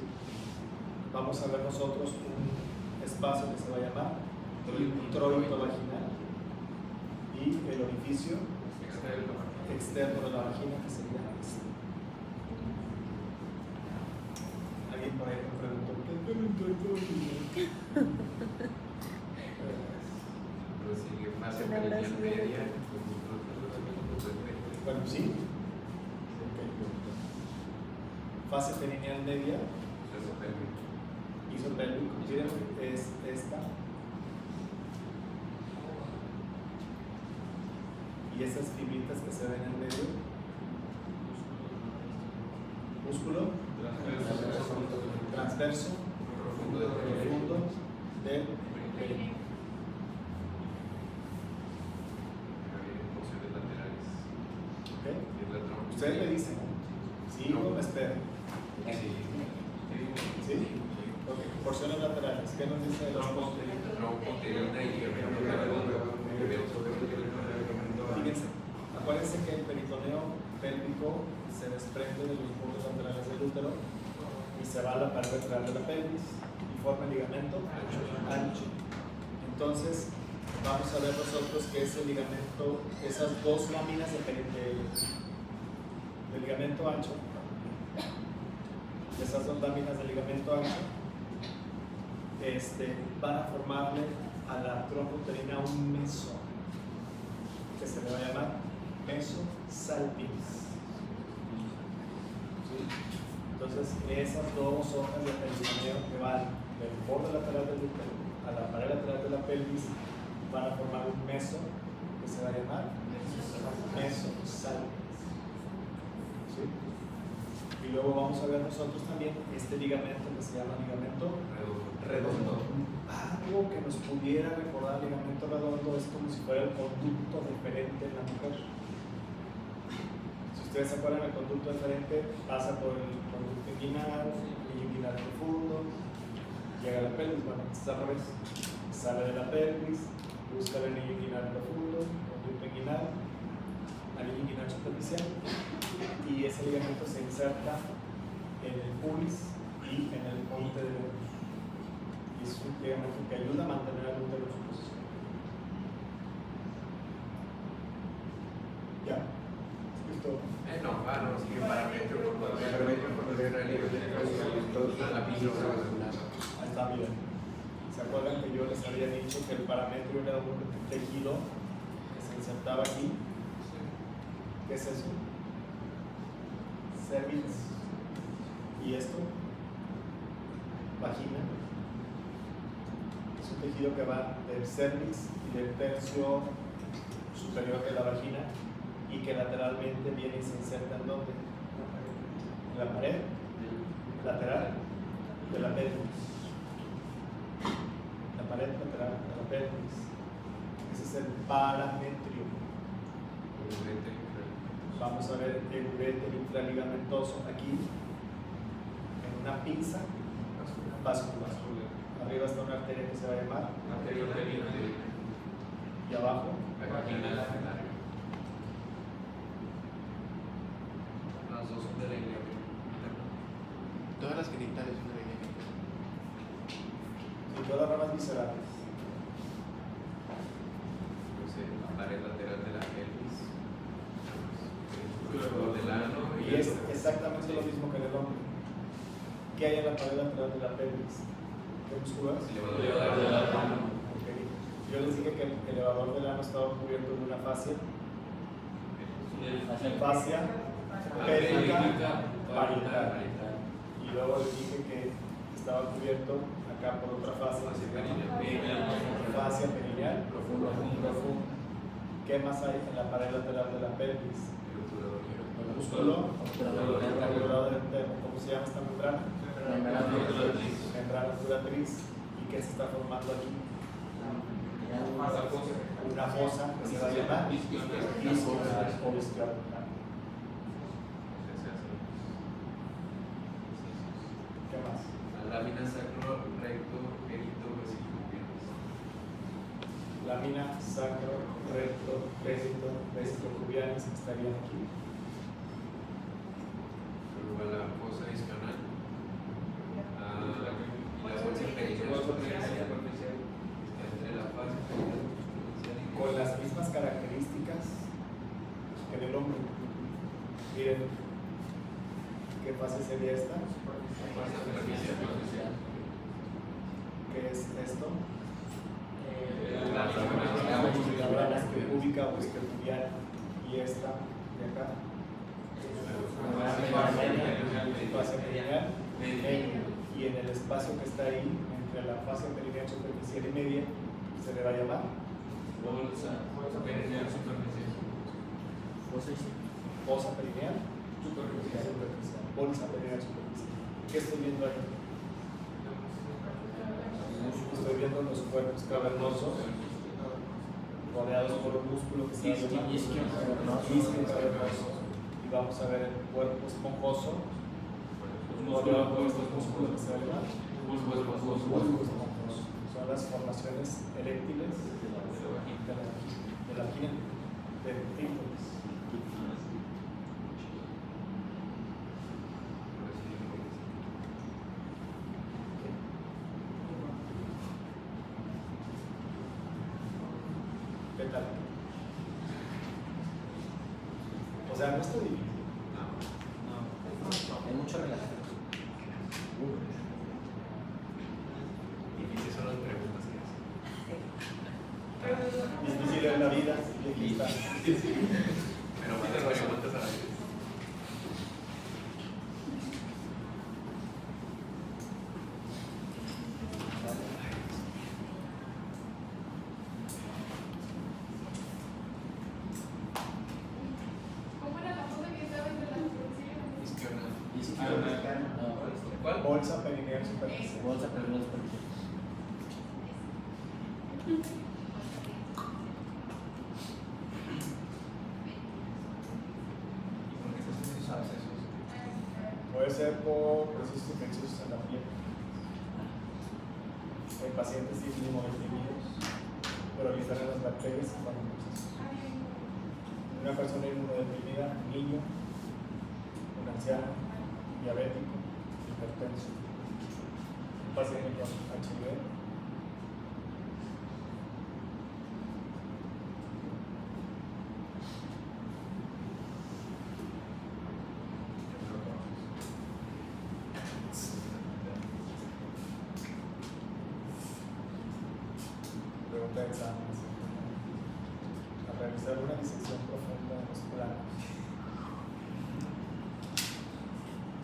Vamos a ver nosotros un espacio que se va a llamar introito vaginal y el orificio externo de la vagina, que sería este. Alguien por ahí me preguntó, ¿qué es el introito vaginal? Pero sigue fase perineal media. Bueno, sí. Fase perineal media, isopélvico, miren, es esta. Y esas fibritas que se ven en medio. Músculo transverso, profundo del perineo. ¿Ok? Ustedes me dicen, ¿sí o me esperan? ¿Sí? Ok, porciones laterales. ¿Qué nos dice de los Fíjense, acuérdense que el peritoneo pélvico se desprende de los bordes laterales del útero y se va a la pared lateral de la pelvis y forma el ligamento ancho. Entonces, vamos a ver nosotros que ese ligamento, esas dos láminas de ligamento ancho, esas dos láminas de ligamento ancho, van a formarle a la trompa uterina un meso, que se le va a llamar meso salpinx. ¿Sí? Entonces, esas dos hojas de peritoneo que van del borde lateral del útero a la pared lateral de la pelvis van a formar un meso que se va a llamar meso salpinx. ¿Sí? Y luego vamos a ver nosotros también este ligamento que se llama ligamento redondo. Algo que nos pudiera recordar el ligamento redondo es como si fuera el conducto deferente en la mujer. Si ustedes se acuerdan, el conducto deferente pasa por el conducto inguinal, el inguinal profundo, llega a la pelvis, bueno, es al revés, sale de la pelvis, busca el anillo inguinal profundo, conducto inguinal, anillo inguinal superficial, y ese ligamento se inserta en el pubis y en el monte del útero. Es un ligamento que ayuda a mantener el útero en su posición. ¿Ya? ¿Listo? No, sigue parámetro por la pizza. Ahí está, miren. ¿Se acuerdan que yo les había dicho que el parámetro era un tejido que se insertaba aquí? ¿Qué es eso? Cervix. ¿Y esto? Vagina. Es un tejido que va del cervix y del tercio superior de la vagina y que lateralmente viene y se inserta en ¿dónde? En la pared lateral de la pelvis. La pared lateral de la pelvis. Ese es el parametrio. Vamos a ver el uréter infraligamentoso aquí, en una pinza vascular. Arriba está una arteria que se va a llamar, y abajo, Las dos son de la ilíaca. Todas las genitales son de la ilíaca. y todas las ramas viscerales. La pared lateral de la pelvis, el músculo del ano Y es exactamente lo mismo que en el hombre. ¿Qué hay en la pared lateral de la pelvis? ¿Qué músculo es? el elevador del ano. Ok. Yo les dije que el elevador del ano estaba cubierto de una fascia. Fascia pélvica parietal. Y luego les dije que estaba cubierto acá por otra fascia. Fascia perineal profundo. ¿Qué más hay en la pared lateral de la pelvis? El músculo obturador interno. ¿Cómo se llama esta membrana? Membrana obturatriz. ¿Y qué se está formando aquí? Una fosa que se va a llamar isquioaductal. ¿Qué más? La lámina sacro recto perito vesicupialis. Lámina sacro recto perito vesicocubialis estarían aquí. Luego la fosa isquional. Y la bolsa perineal superficial. Entre la fase perineal superficial y Con las mismas características que en el hombre. Miren, ¿qué fase sería esta? fase superficial. ¿Qué es esto? La La rama púbica o isquiotibial. Y esta de acá. Fase perineal media. Y en el espacio que está ahí, entre la fase perineal superficial y media, se le va a llamar bolsa perineal superficial. fosa perineal superficial. Bolsa perineal superficial. ¿Qué estoy viendo ahí? Estoy viendo los cuerpos cavernosos rodeados por un músculo que se llama isquio cavernoso. Y vamos a ver el cuerpo esponjoso rodeado por estos músculos que se llaman bulbos esponjosos. Son las formaciones eréctiles de la vagina, del clítoris. ¿Qué tal? O sea, no está difícil. Hay mucha relación. Difíciles son las preguntas que hacen. Difícil en la vida, y aquí está. Pero más las preguntas a la vez. ¿Cómo era la fosa que estaba entre las superficies? Isquional. ¿Cuál? Bolsa perineal superficial. Bolsa perineal superficial. ¿Y por qué se hacen esos abscesos? Puede ser por procesos infecciosos en la piel. En pacientes inmunodeprimidos, proliferan las bacterias y cuando una persona inmunodeprimida, un niño, un anciano, diabético, hipertenso, un paciente con HIV. Pregunta de exámenes. A realizar una disección profunda de los planos.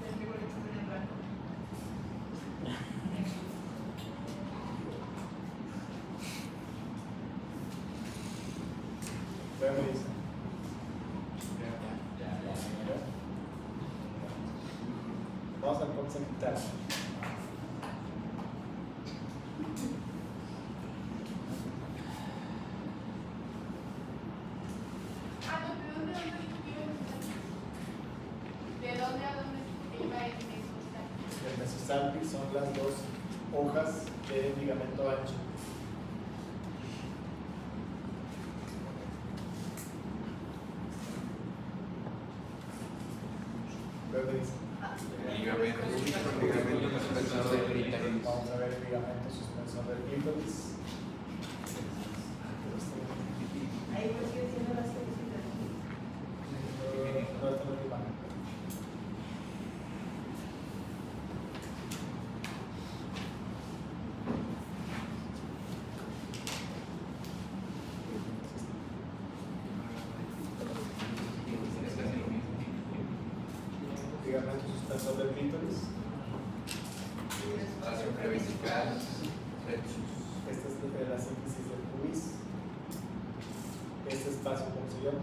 El figurito en blanco. ¿Qué me dice? Vamos al corte quitar. salpis son las dos hojas de ligamento ancho. Luego dice, Ligamento suspensor del clítoris. vamos a ver el ligamento suspensor del clítoris. Ahí pues sigue siendo las que No está en la imagen. Es casi lo mismo. Ligamento suspensor del clítoris. Espacio prevesical. Esta es la síntesis del pubis. Este espacio, ¿cómo se llama?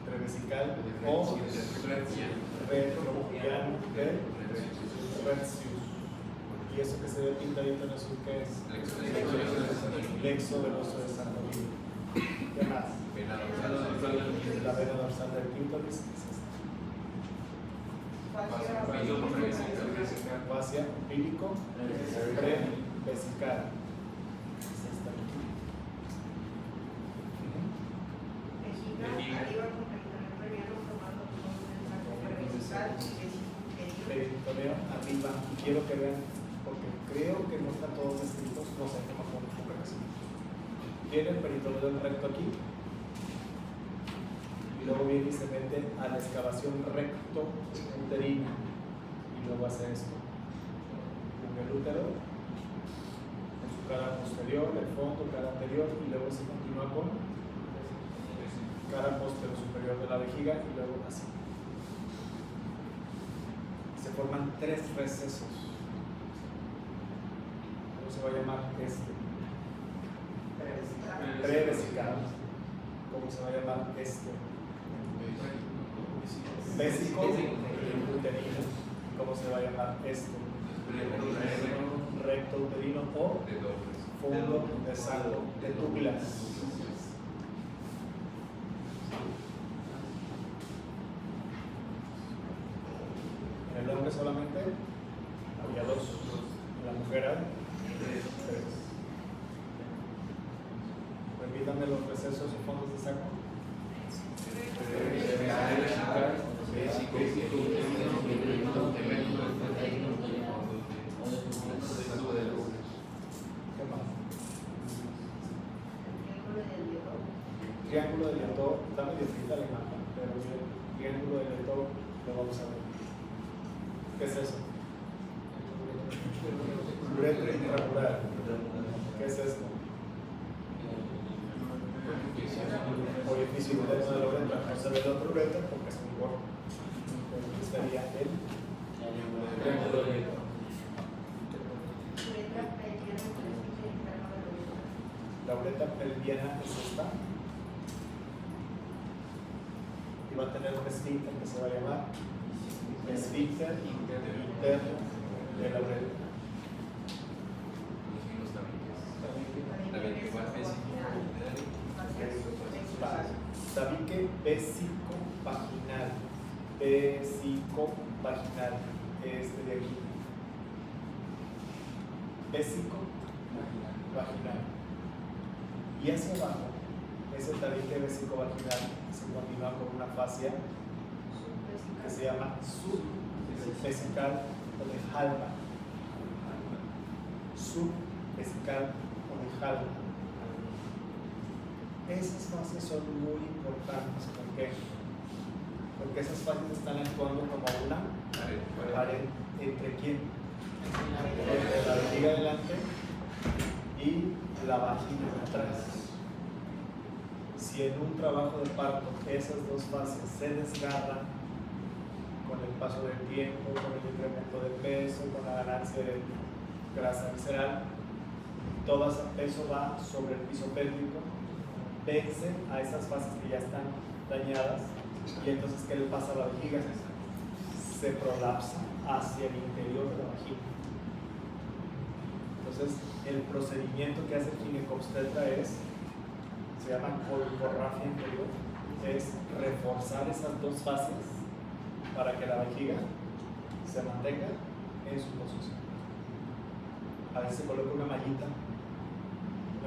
Prevesical o retropiano del Retzius. Y eso que se ve pintadito en azul, ¿qué es? Lexo veloso de Santovino. ¿Qué más? La vena dorsal del clítoris. ¿Qué es esta? Fascia umbilico prevesical. Es esta. arriba con peritoneo previano formando un saco prevesical y vesico Peritoneo arriba. Y quiero que vean, porque creo que no están todos escritos, no sé cómo son las correcciones. Viene el peritoneo del recto aquí. Y luego viene y se mete a la excavación recto uterina. Y luego hace esto. Con el útero, en su cara posterior, el fondo, cara anterior, y luego se continúa con cara posterior superior de la vejiga y luego así. Se forman 3 recesos. ¿Cómo se va a llamar este? Prevesical. ¿Cómo se va a llamar este? Vésico uterino. ¿Cómo se va a llamar este? Recto uterino o fondo de saco de Douglas. En el hombre solamente había 2, en la mujer hay 3. Repítame los recesos y fondos de saco. ¿Qué más? Triángulo de Liotov, está medio frita la imagen, pero bien, triángulo de Liotov lo vamos a ver. ¿Qué es eso? Uretra intraocular. ¿Qué es esto? Orificio interno de la uretra. No se ve el otro uretra porque es muy corto. Pero aquí estaría el triángulo de Liotov. La uretra pelviana es esta. Y va a tener un esfínter que se va a llamar esfínter interno de la uretra. Tabique vésico-vaginal. Vésico-vaginal. Este de aquí. Vésico-vaginal. Y hacia abajo, ese tabique vésico-vaginal se continúa con una fascia que se llama subvesical o de Halba. Subvesical o de Halba. Esas fases son muy importantes. ¿Por qué? Porque esas fases están actuando como una pared. ¿Entre quién? Entre la vejiga delante y la vagina atrás. Si en un trabajo de parto esas dos fases se desgarran con el paso del tiempo, con el incremento de peso, con la ganancia de grasa visceral, todo ese peso va sobre el piso pélvico, vence a esas fases que ya están dañadas y entonces ¿qué le pasa a la vejiga? Se prolapsa hacia el interior de la vagina. Entonces el procedimiento que hace el ginecobstetra se llama colporrafia interior, es reforzar esas dos fases para que la vejiga se mantenga en su posición. A veces se coloca una mallita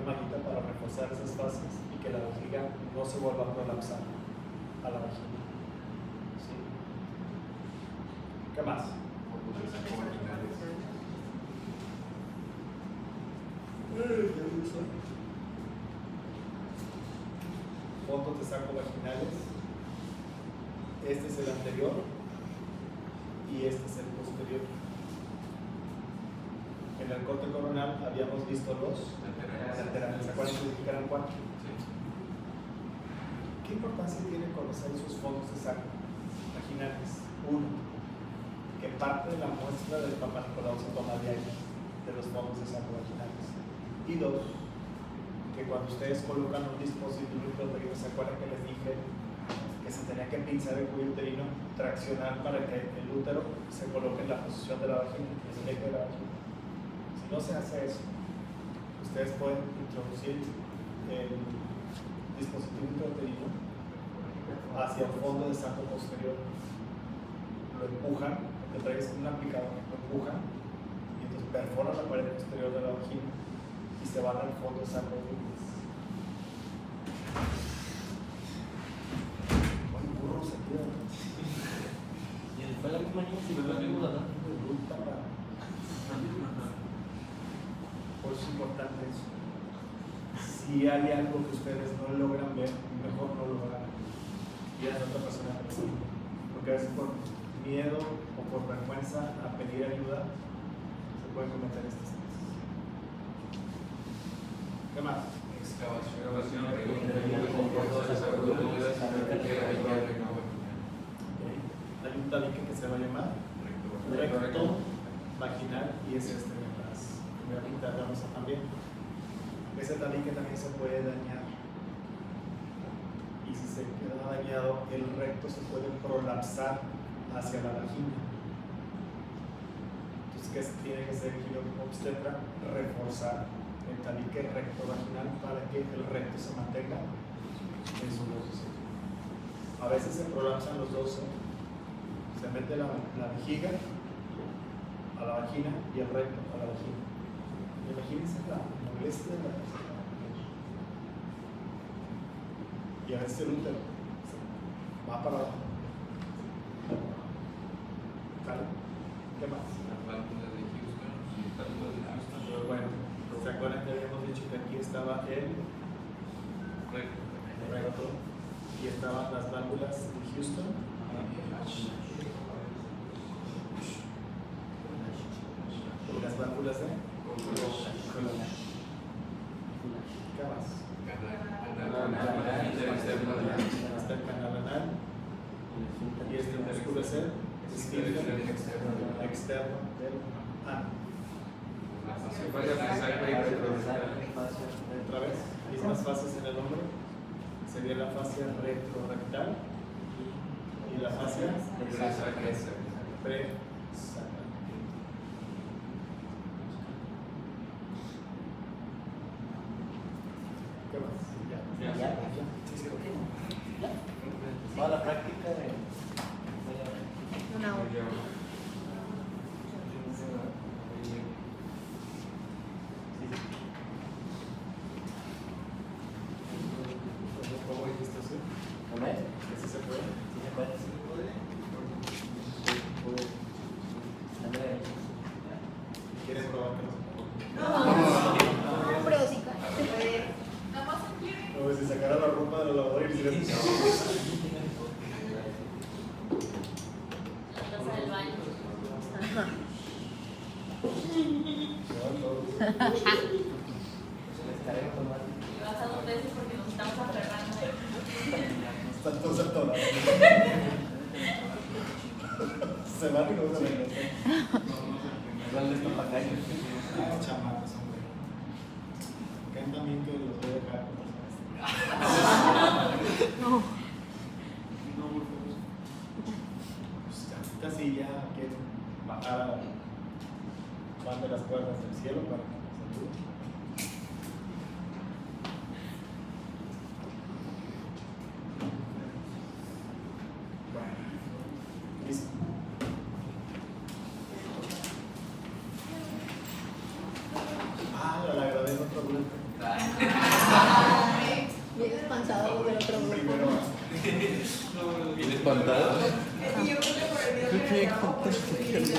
para reforzar esas fases y que la vejiga no se vuelva a prolapsar a la vagina. ¿Sí? ¿Qué más? Fondos de saco vaginales. Fondos de saco vaginales. Este es el anterior y este es el posterior. En el corte coronal habíamos visto los laterales. ¿Se acuerdan que eran 4? Sí. ¿Qué importancia tiene conocer esos fondos de saco vaginales? 1. Que parte de la muestra del Papa Nicolau se toma de ahí, de los fondos de saco vaginales. Y 2. Que cuando ustedes colocan un dispositivo intrauterino, ¿se acuerdan que les dije que se tenía que pinzar el cuello uterino, traccionar para que el útero se coloque en la posición de la vagina, en el eje de la vagina? Si no se hace eso, ustedes pueden introducir el dispositivo intrauterino hacia el fondo del saco posterior. Lo empujan, te traes un aplicador, lo empujan y entonces perforan la pared posterior de la vagina y se van al fondo del saco. Y después la misma niña si me lo mismo la Por eso es importante eso. Si hay algo que ustedes no logran ver, mejor no lo hagan. Y a otra persona que sí. Porque a veces por miedo o por vergüenza a pedir ayuda se pueden cometer estas cosas. ¿Qué más? Excavación de Hay un tabique que se va a llamar recto vaginal y es este de atrás. Voy a pintar la mesa también. Ese tabique también se puede dañar. Y si se queda dañado, el recto se puede prolapsar hacia la vagina. Entonces, ¿qué tiene que hacer el ginecobstetra? Reforzar el tabique recto vaginal para que el recto se mantenga en su posición. A veces se prolapsan los dos. Se mete la vejiga a la vagina y el recto a la vagina. Imagínense la molestia de la persona. Y a veces el útero va para abajo. ¿Vale? ¿Qué más? Las válvulas de Houston y válvulas de Houston. Bueno, ¿se acuerdan que habíamos dicho que aquí estaba el recto y estaban las válvulas de Houston? Y las válvulas de Colonia. ¿Qué más? Está el canal anal y este músculo es el esfínter externo del ano. Otra vez, mismas fases en el hombro. Sería la fascia retrorectal y la fascia presacral. ¿Qué más? Ya. Toda la práctica de. Una hora. ¿Cómo dijiste así? ¿No ves? ¿Ese se puede? Sí se puede. ¿Quieres probar que no se No, pero sí, se puede. Nada más se quiere. puede? No, si sacara la ropa de la lavadora y hiciera así. La taza del baño. Y vas a 2 veces porque nos estamos aferrando. Están todos atorados. Se van y no se regresan. Chamacos, hombre. Caen también que los voy a dejar. No. Pues ahorita sí ya quieren bajar a van de las cuerdas del cielo para que nos ayuden. Bueno, listo. ¿Bien espantado? Es que yo creo que por el video que le grabó, por eso dije,